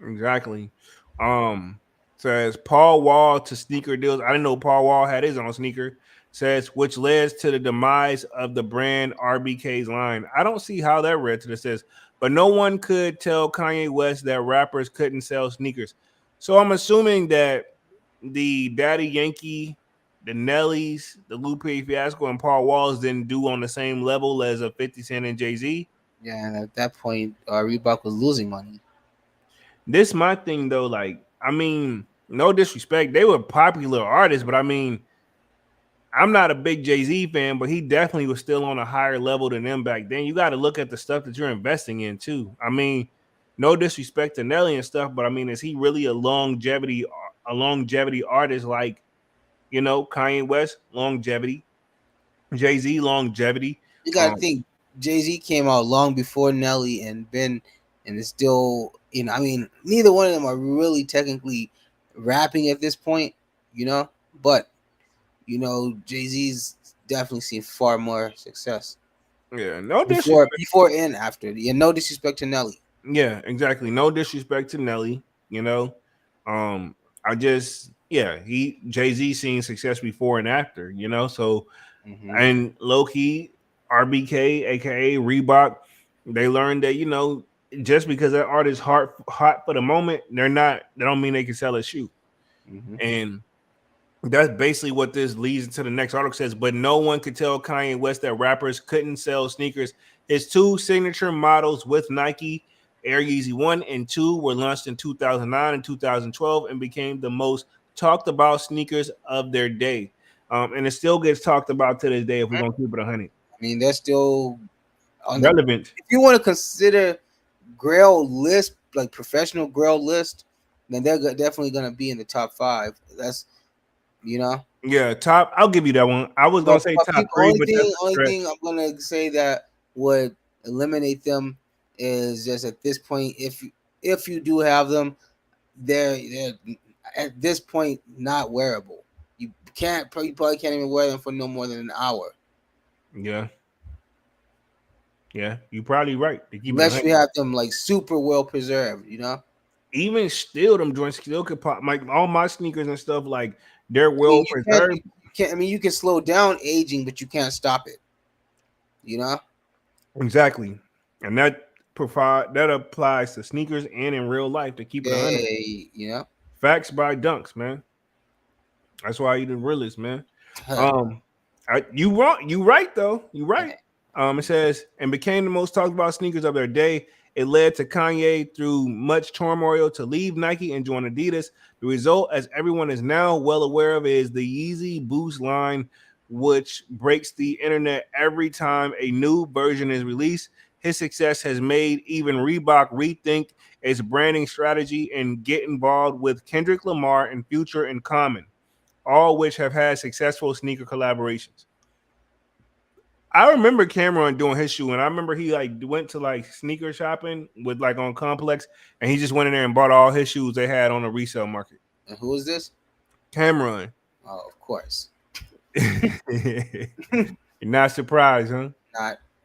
Exactly. Um, says Paul Wall to sneaker deals. I didn't know Paul Wall had his own sneaker. Says which led to the demise of the brand RBK's line. I don't see how that read to this. Says, but no one could tell Kanye West that rappers couldn't sell sneakers. So I'm assuming that the Daddy Yankee, the Nellies, the Lupe Fiasco, and Paul Walls didn't do on the same level as a 50 Cent and Jay-Z. Yeah, and at that point, Reebok was losing money. This my thing though. Like, I mean, no disrespect, they were popular artists, but I mean, I'm not a big Jay Z fan, but he definitely was still on a higher level than them back then. You got to look at the stuff that you're investing in too. I mean, no disrespect to Nelly and stuff, but I mean, is he really a longevity artist like Kanye West longevity, Jay Z longevity? You got to think Jay Z came out long before Nelly and Ben, and it's still, I mean, neither one of them are really technically rapping at this point, but Jay Z's definitely seen far more success. Yeah, no disrespect. Before and after. Yeah, no disrespect to Nelly. Yeah, exactly. No disrespect to Nelly, you know. I just he Jay-Z seen success before and after, So Mm-hmm. and low key, RBK, aka Reebok, they learned that, just because that artist hot for the moment, they don't mean they can sell a shoe. Mm-hmm. And that's basically what this leads into the next article says. But no one could tell Kanye West that rappers couldn't sell sneakers. His two signature models with Nike, Air Yeezy 1 and 2, were launched in 2009 and 2012 and became the most talked about sneakers of their day. And it still gets talked about to this day if we're going to keep it 100. I mean, they're still on the. Relevant. If you want to consider Grail list, like professional Grail list, then they're definitely going to be in the top 5. That's, Yeah, top. I'll give you that one. I was going to say top 3, but that's a only stretch. thing I'm going to say that would eliminate them is just at this point, if you do have them, they're at this point not wearable. You probably can't even wear them for no more than an hour. Yeah. Yeah, you're probably right. To keep it Unless 100. you have them like super well preserved, Even still, them joints still could pop. Like all my sneakers and stuff, like they're I mean, well preserved. you can't. I mean, you can slow down aging, but you can't stop it. Exactly, and that applies to sneakers and in real life. To keep it 100. Facts by Dunks, man. That's why you the realest, man. Um, you wrong. You right though. You right. It says and became the most talked about sneakers of their day. It led to Kanye through much turmoil to leave Nike and join Adidas. The result, as everyone is now well aware of, is the Yeezy Boost line, which breaks the internet every time a new version is released. His success has made even Reebok rethink its branding strategy and get involved with Kendrick Lamar and Future and Common, all which have had successful sneaker collaborations. I remember Cameron doing his shoe, and I remember he like went to like sneaker shopping with like on Complex, and he just went in there and bought all his shoes they had on the resale market. And who is this? Cameron. Oh, of course. You're not surprised, huh?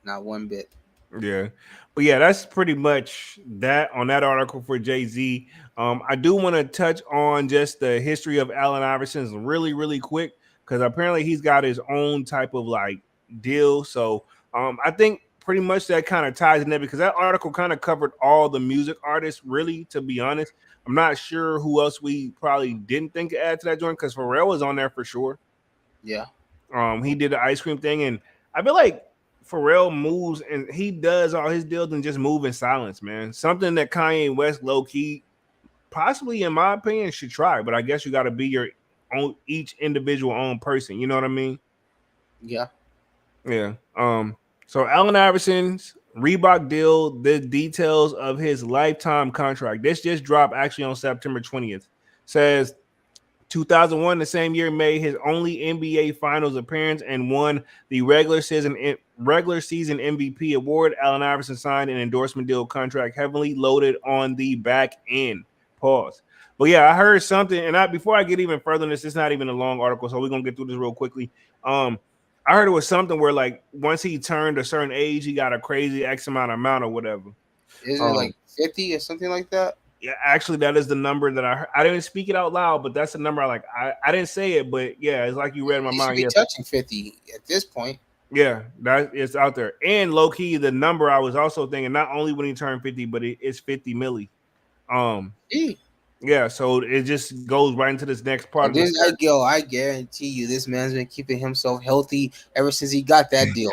Not one bit. Yeah. But yeah, that's pretty much that on that article for Jay-Z. I do want to touch on just the history of Allen Iverson really, really quick, because apparently he's got his own type of like deal. So I think pretty much that kind of ties in there, because that article kind of covered all the music artists, really, to be honest. I'm not sure who else we probably didn't think to add to that joint, because Pharrell was on there for sure. Yeah. He did the ice cream thing, and I feel like Pharrell moves and he does all his deals and just move in silence, man. Something that Kanye West low key, possibly in my opinion, should try. But I guess you got to be your own, each individual own person. You know what I mean? Yeah. Yeah. So Allen Iverson's Reebok deal, the details of his lifetime contract. This just dropped actually on September 20th. Says 2001, the same year, made his only NBA Finals appearance and won the regular season MVP award. Allen Iverson signed an endorsement deal contract heavily loaded on the back end. Pause. But yeah, I heard something, and before I get even further in this, it's not even a long article, so we're gonna get through this real quickly. I heard it was something where like once he turned a certain age, he got a crazy X amount or whatever. Isn't it Um, like 50 or something like that? yeah, actually, that is the number that I heard. I didn't speak it out loud, but that's the number I like. I didn't say it, but yeah, it's like you read my He should mind. be Yeah, touching 50 at this point. yeah, that it's out there. And low key, the number I was also thinking not only when he turned 50, but it's 50 milli. Um, Gee. yeah, so it just goes right into this next part And of the this, story. I guarantee you, this man's been keeping himself healthy ever since he got that deal.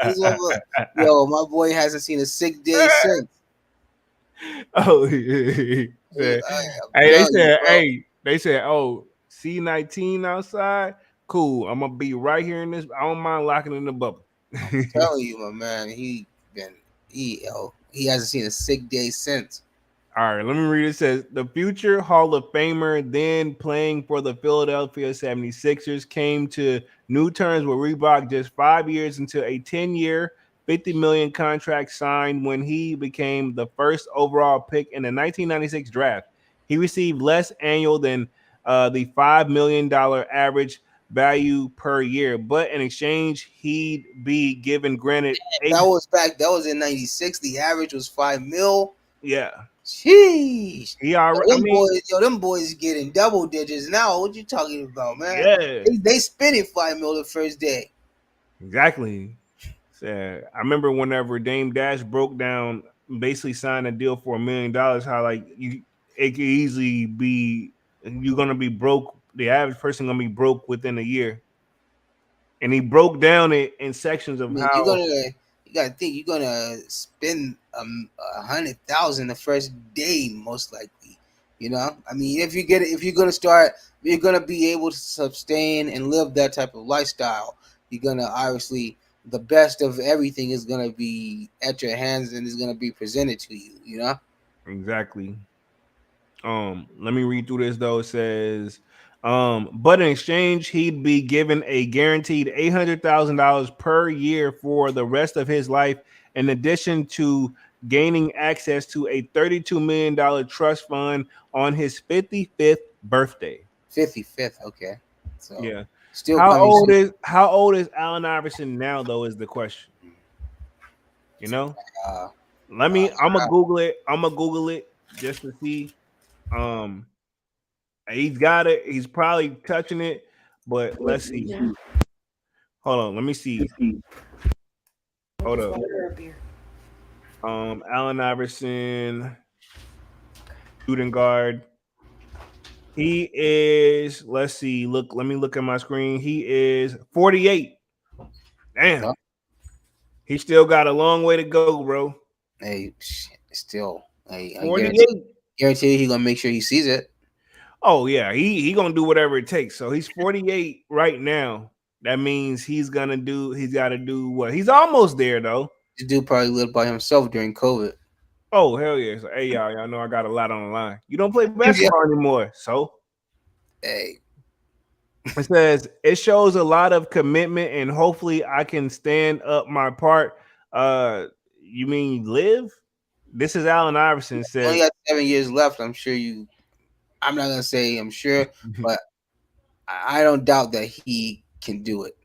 This motherfucker- Yo, my boy hasn't seen a sick day since. Oh, yeah. Said, I'm hey, telling you, bro. they said, oh, C19 outside, cool. I'm gonna be right here in this. I don't mind locking in the bubble. I'm telling you, my man. Been he hasn't seen a sick day since. All right, let me read it. It says the future Hall of Famer, then playing for the Philadelphia 76ers, came to new terms with Reebok just 5 years into a 10-year, 50 million contract signed when he became the first overall pick in the 1996 draft. He received less annual than the $5 million average value per year, but in exchange, he'd be given granted That eight. was back. That was in '96. The average was 5 mil. Yeah, Sheesh. he already. I mean, Them boys getting double digits now. What you talking about, man? yeah. They spending 5 mil the first day. Exactly. So, I remember whenever Dame Dash broke down, basically signed a deal for $1 million. How like it could easily be you're gonna be broke. The average person gonna be broke within a year, and he broke down it in sections I of mean, how you gotta think you're gonna spend 100,000 the first day, most likely. You know, I mean, if you're gonna start, you're gonna be able to sustain and live that type of lifestyle. You're gonna obviously the best of everything is gonna be at your hands and is gonna be presented to you. You know, exactly. Let me read through this though. It says, but in exchange, he'd be given a guaranteed $800,000 per year for the rest of his life, in addition to gaining access to a $32 million trust fund on his 55th birthday. 55th. Okay, so Yeah. still, I mean, still, How old is Allen Iverson now though is the question. You know? uh, Let me I'm gonna Google it. I'm gonna Google it just to see. Um He's got it. He's probably touching it, but let's see. Hold on. Let me see. Hold up. Allen Iverson, shooting guard. He is. Let's see. Look. Let me look at my screen. He is 48. Damn. He still got a long way to go, bro. hey, still, I 48. guarantee you, he gonna make sure he sees it. Oh yeah. He gonna do whatever it takes. So he's 48 right now. That means he's gonna do. He's got to do what? He's almost there though. This dude probably lived by himself during COVID. Oh hell yeah! So, hey y'all know I got a lot on the line. You don't play Yeah. basketball anymore, so Hey, it says it shows a lot of commitment, and hopefully I can stand up my part. You mean live? This is Allen Iverson you only says. got 7 years left. I'm sure you. I'm not gonna say I'm sure, but I don't doubt that he can do it.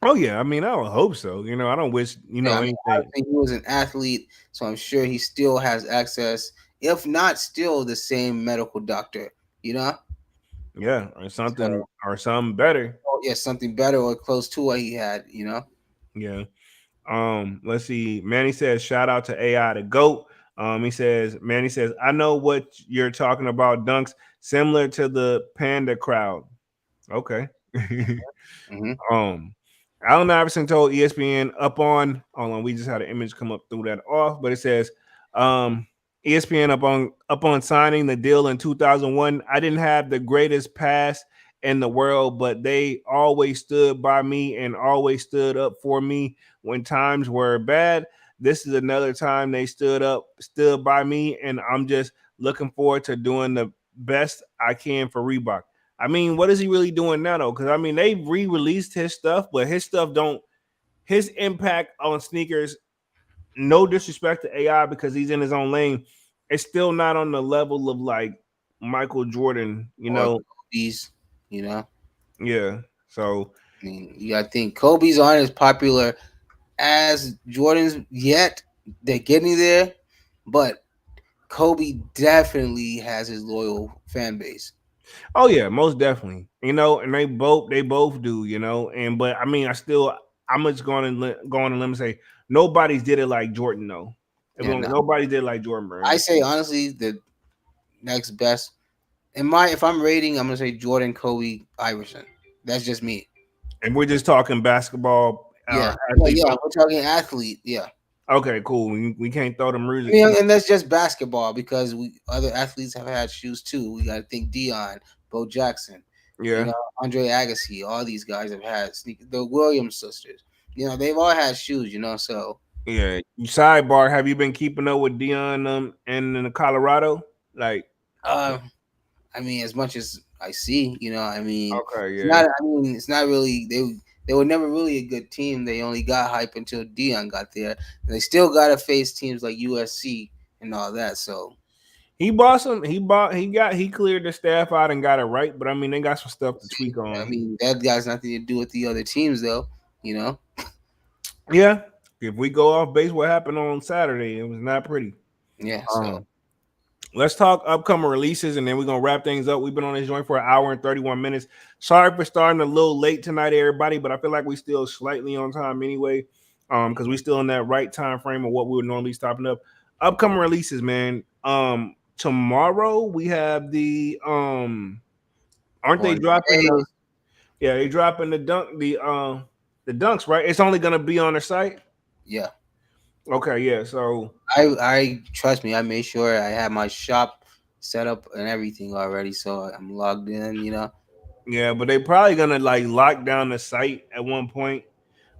Oh yeah, I mean I don't hope so. I don't wish Yeah, I mean, anything. obviously he was an athlete, so I'm sure he still has access, if not still the same medical doctor. You know, Yeah, so or something better. yeah, something better or close to what he had. You know, Yeah. Let's see. Manny says, shout out to AI the GOAT. Manny says, I know what you're talking about, dunks, similar to the panda crowd. Okay. mm-hmm. um, Allen Iverson told ESPN hold on, we just had an image come up through that off, but it says, um, ESPN up on signing the deal in 2001. I didn't have the greatest pass in the world, but they always stood by me and always stood up for me when times were bad. This is another time they stood by me, and I'm just looking forward to doing the best I can for Reebok. I mean, what is he really doing now though? Because I mean, they re-released his stuff, but his impact on sneakers. No disrespect to AI because he's in his own lane. It's still not on the level of like Michael Jordan. Or Kobe's. You know, Yeah. So I mean, you gotta think Kobe's aren't as popular as Jordan's yet, they're getting there, but Kobe definitely has his loyal fan base. Oh yeah, most definitely. And they both do. And but I mean, I'm just go on a limb and say nobody's did it like Jordan though. Yeah, no. Nobody did it like Jordan I Brand. say honestly, the next best in my if I'm rating, I'm gonna say Jordan, Kobe, Iverson. That's just me. And we're just talking basketball Yeah, yeah, athlete. yeah. We're talking athlete. Yeah, Okay, cool. We can't throw the I music. mean, and that's just basketball because we other athletes have had shoes too. We got to think Dion, Bo Jackson, Yeah, Andre Agassi. All these guys have had the Williams sisters. They've all had shoes. So yeah. Sidebar: have you been keeping up with Dion and in the Colorado? Like, uh, I mean, as much as I see, I mean, okay, it's yeah. not. I mean, it's not really. They were never really a good team. They only got hype until Dion got there. And they still got to face teams like USC and all that. So He bought some. He cleared the staff out and got it right. But I mean, they got some stuff to see, tweak I on. mean, that got nothing to do with the other teams, though. You know. Yeah. If we go off base, what happened on Saturday? It was not pretty. Yeah. So Um, let's talk upcoming releases, and then we're gonna wrap things up. We've been on this joint for an hour and 31 minutes. Sorry for starting a little late tonight, everybody, but I feel like we still slightly on time anyway. Because we still in that right time frame of what we would normally stopping up. Upcoming releases, man. Tomorrow we have aren't they Born dropping and the raised. yeah, they dropping the dunks, right? It's only gonna be on their site. Yeah. Okay, yeah. So I trust me. I made sure I had my shop set up and everything already, so I'm logged in. yeah, but they probably gonna like lock down the site at one point.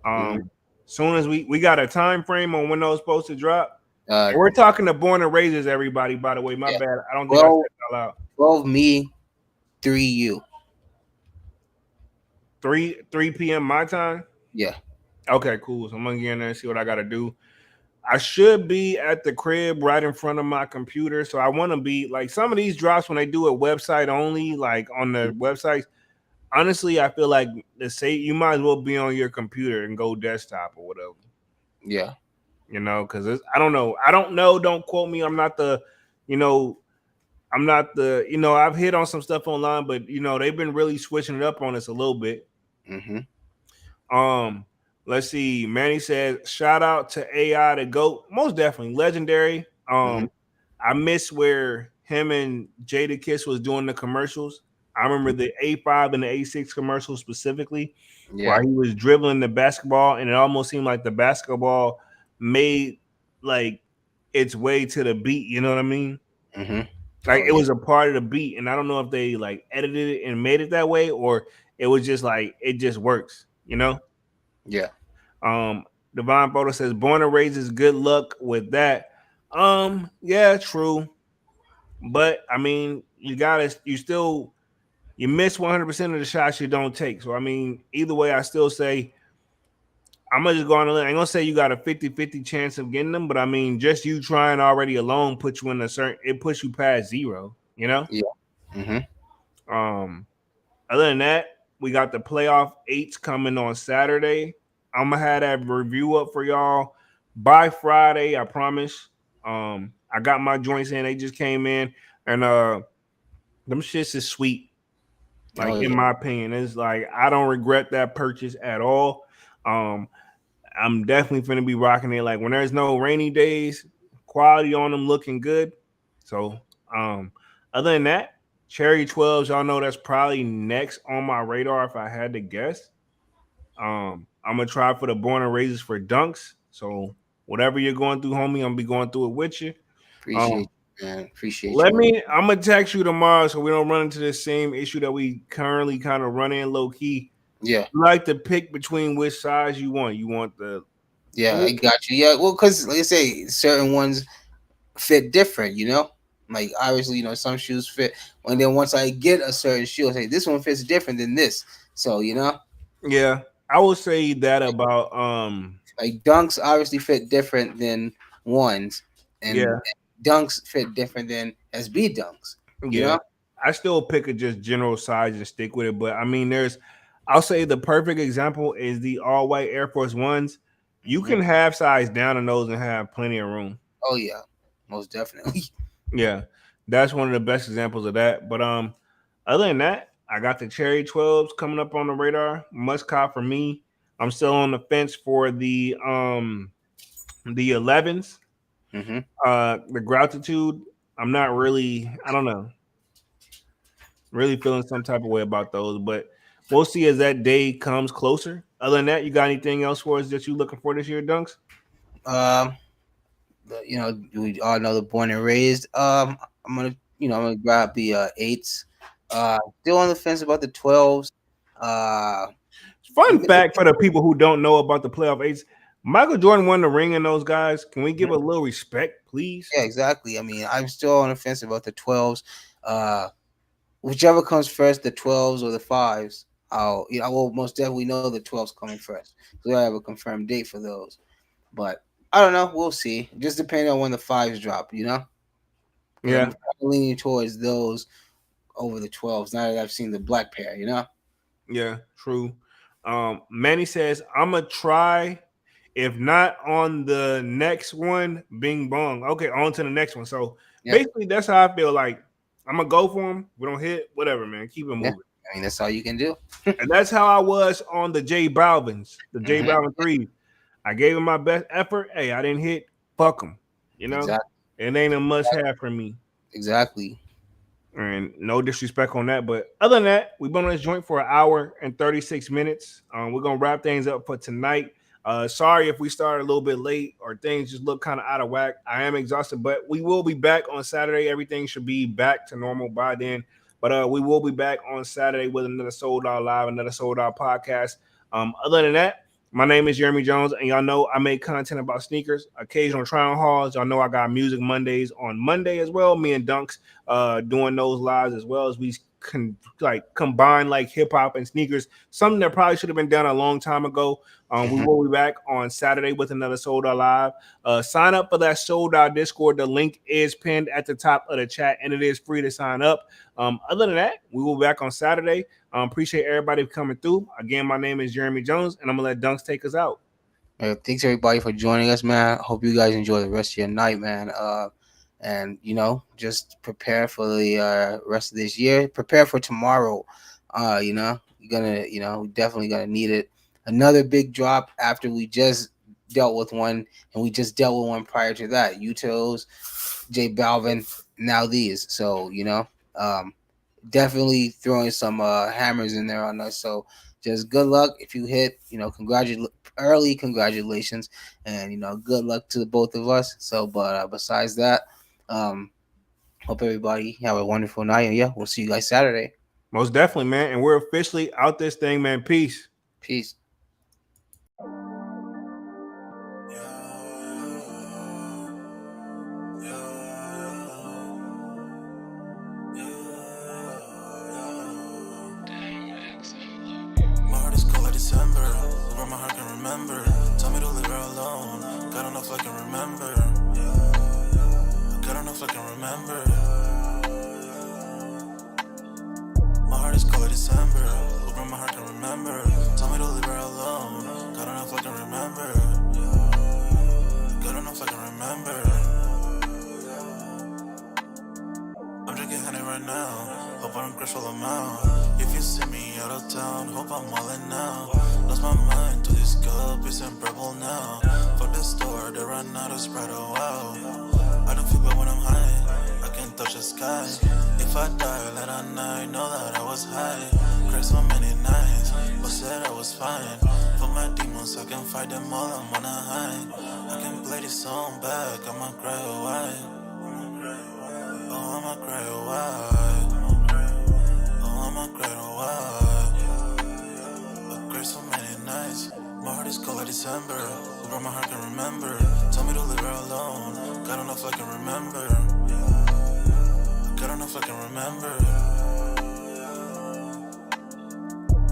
Hmm. Soon as we got a time frame on when those supposed to drop. Uh, And we're talking to born and raisers, everybody. By the way, my yeah. bad. I don't think I said 12, it out loud. 12 me, 3 you. 3 p.m. my time. Yeah. Okay, cool. So I'm gonna get in there and see what I gotta do. I should be at the crib right in front of my computer. So I want to be like some of these drops when they do it website only, like on the websites. Honestly, I feel like the say you might as well be on your computer and go desktop or whatever. Yeah. Because I don't know. I don't know. Don't quote me. You know, I'm not the. I've hit on some stuff online, but they've been really switching it up on us a little bit. Hmm. Um, let's see. Manny says, shout out to AI the GOAT. Most definitely legendary. Hmm. I miss where him and Jada Kiss was doing the commercials. I remember the A5 and the A6 commercials specifically, Yeah. where he was dribbling the basketball, and it almost seemed like the basketball made like its way to the beat. You know what I mean? Hmm. Like Oh it yeah. was a part of the beat, and I don't know if they like edited it and made it that way, or it was just like it just works. Yeah. Um, Divine Photo says, "Born and raised is good luck with that." Yeah, true, but I mean, you miss 100% of the shots you don't take. So I mean, either way, I still say I'm gonna just go on a limb. I ain't gonna say you got a 50-50 chance of getting them, but I mean, just you trying already alone puts you in it puts you past zero. Yeah. Hmm. Um, Other than that, we got the playoff eights coming on Saturday. I'm gonna have that review up for y'all by Friday. I promise. I got my joints in. They just came in, and them shits is sweet. Like Oh in yeah. my opinion, it's like I don't regret that purchase at all. Um, I'm definitely gonna be rocking it. Like when there's no rainy days, quality on them looking good. So, um, other than that, Cherry 12s, y'all know that's probably next on my radar if I had to guess. I'm gonna try for the born and raises for dunks. So whatever you're going through, homie, I'm gonna be going through it with you. Appreciate Um, you, man. Appreciate you. I'm gonna text you tomorrow so we don't run into the same issue that we currently kind of run in low key. Yeah. You like to pick between which size you want. You want the Yeah. I got you. Yeah. Well, because like I say, certain ones fit different. Like obviously, some shoes fit. And then once I get a certain shoe, I say this one fits different than this. So Yeah, I would say that about like dunks obviously fit different than ones, and yeah, dunks fit different than SB dunks. You yeah. know? I still pick a just general size and stick with it, but I mean I'll say the perfect example is the all white Air Force Ones. You can have size down in those and have plenty of room. Oh yeah, most definitely. Yeah, that's one of the best examples of that. But other than that, I got the cherry 12s coming up on the radar. Must cop for me. I'm still on the fence for the 11s. hmm The gratitude. I'm not really. I don't know. Really feeling some type of way about those, but we'll see as that day comes closer. Other than that, you got anything else for us that you looking for this year, Dunks? Um, we all know the born and raised. I'm gonna grab the eights. Still on the fence about the 12s. Uh, Fun even fact for the people who don't know about the playoff eights: Michael Jordan won the ring in those guys. Can we give a little respect, please? yeah, exactly. I mean, I'm still on the fence about the 12s. Whichever comes first, the 12s or the fives. I will most definitely know the 12s coming first. So I have a confirmed date for those. But I don't know. We'll see. Just depending on when the fives drop, because Yeah, I'm leaning towards those over the 12s now that I've seen the black pair. yeah, true. Manny says I'm gonna try. If not on the next one, Bing Bong. Okay, on to the next one. So Yeah, basically, that's how I feel. Like I'm gonna go for him. We don't hit, whatever, man. Keep it yeah. moving. I mean, that's all you can do. And that's how I was on the J Balvin's, the J hmm Balvin 3. I gave him my best effort. Hey, I didn't hit. Fuck him. You know, Exactly. it ain't a must have for me. Exactly. And no disrespect on that. But other than that, we've been on this joint for an hour and 36 minutes. We're going to wrap things up for tonight. Sorry if we started a little bit late or things just look kind of out of whack. I am exhausted, but we will be back on Saturday. Everything should be back to normal by then. But we will be back on Saturday with another Sold Out Live, another Sold Out podcast. Other than that, my name is Jeremy Jones, and y'all know I make content about sneakers, occasional try on hauls. Y'all know I got Music Mondays on Monday as well. Me and Dunks doing those lives as well as we combine like hip hop and sneakers, something that probably should have been done a long time ago. We will be back on Saturday with another Sold Out Live. Sign up for that Sold Out Discord. The link is pinned at the top of the chat, and it is free to sign up. Other than that, we will be back on Saturday. Appreciate everybody coming through. Again, my name is Jeremy Jones, and I'm gonna let Dunks take us out. Thanks everybody for joining us, man. Hope you guys enjoy the rest of your night, man. And just prepare for the rest of this year. Prepare for tomorrow. You're gonna, definitely gonna need it. Another big drop after we just dealt with one, and we just dealt with one prior to that. Utos, J Balvin, now these. So definitely throwing some hammers in there on us. So just good luck if you hit. Congratulations, and good luck to the both of us. So, but besides that, um, hope everybody have a wonderful night, and yeah, we'll see you guys Saturday. Most definitely, man. And we're officially out this thing, man. Peace. Peace. My heart is cold like December. Where my heart can remember. Tell me to leave her alone. God don't know if I can remember. God don't know if I can remember. My heart is cold like December. Where my heart can remember. Tell me to leave her alone. God don't know if I can remember. God don't know if I can remember. I'm drinking honey right now. Hope I don't crash all amount. If you see me out of town, hope I'm all in now. Lost my mind to this cup, it's unbearable now. Fuck the store, they run out of Sprite, oh wow. I don't feel bad when I'm high, I can touch the sky. If I die late at night, know that I was high. Cried so many nights, but said I was fine. For my demons, I can fight them all, I'm on a high. I can play this song back, I'ma cry a while. Oh, I'ma cry a while. Oh, I'ma cry a while. I cried so many nights. My heart is cold like December. Where my heart can remember. Tell me to leave her alone. God don't know if I can remember. God don't know if I can remember.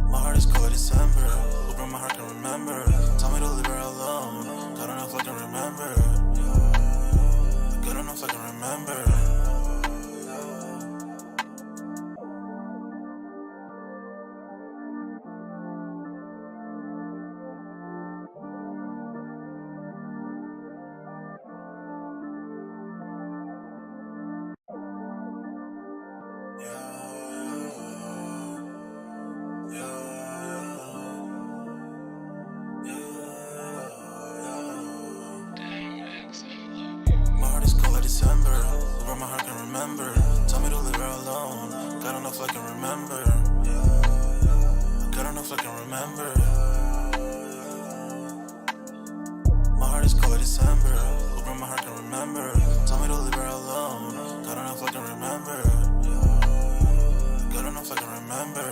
My heart is cold like December. Where my heart can remember. Tell me to leave her alone. God don't know if I can remember. God don't know if I can remember. remember. Tell me to leave her alone. God enough I can remember. God enough I can remember. My heart is cold like December. Open my heart can remember. Tell me to leave her alone. God enough I can remember. God enough I can remember.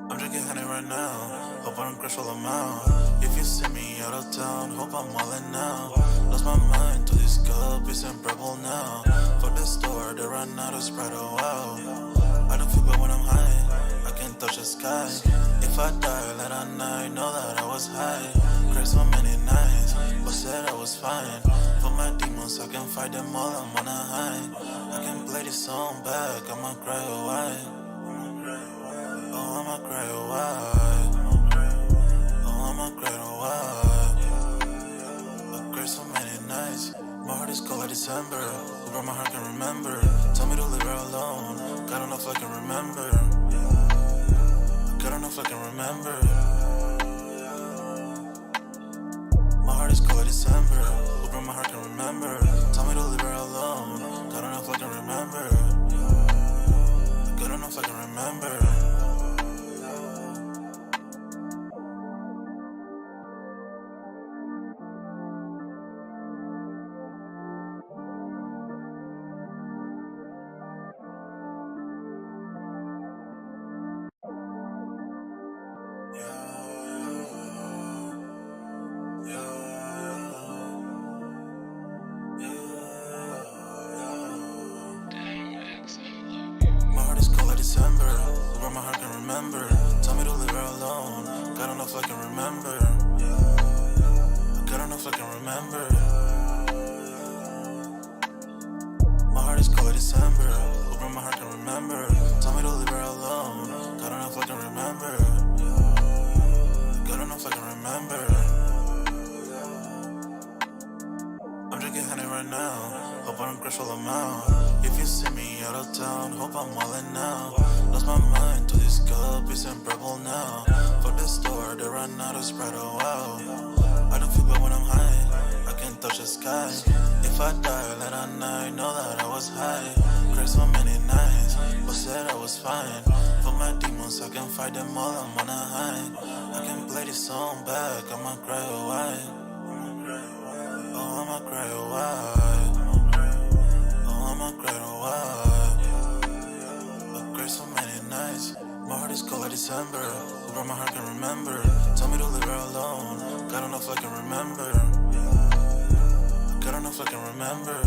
I'm drinking honey right now. Hope I don't crash while I'm out. If you see me out of town, hope I'm wildin' now. Lost my mind to this cup, it's unbearable now. For the store, they run out of Sprite, oh wow. I don't feel bad when I'm high, I can't touch the sky. If I die late at night, know that I was high. Cried so many nights, but said I was fine. For my demons, I can fight them all, I'm on a high. I can play this song back, I'ma cry or why. Oh, I'ma cry or why. Oh, I'ma cry or why. I cried so many nights. My heart is cold like December. Who my heart can remember. Tell me to leave her alone. God enough I can remember. God enough I can remember. My heart is cold like December. Who my heart can remember. Tell me to leave her alone. God enough I can remember. God enough I can remember. My heart is cold like December. Who my heart can remember. Tell me to leave her alone. God enough I can remember. God enough I can remember. My heart is cold like December. Who my heart can remember. Tell me to leave her alone. God enough I can remember. God enough I can remember. I'm drinking honey right now. Hope I don't crash while I'm out. If you see me out of town, hope I'm wildin' now. Lost my mind to this cup, it's unbearable now. For the store, they run out of Sprite, oh wow. I don't feel bad when I'm high, I can't touch the sky. If I die late at night, know that I was high. Cried so many nights, but said I was fine. For my demons, I can fight them all, I'm on a high. I can play this song back, I'ma cry or why. Oh, I'ma cry or why. Oh, I'ma cry or why. I cried so many nights. My heart is cold like December. Who my heart can remember. Tell me to leave her alone. God enough I can remember. God enough I can remember.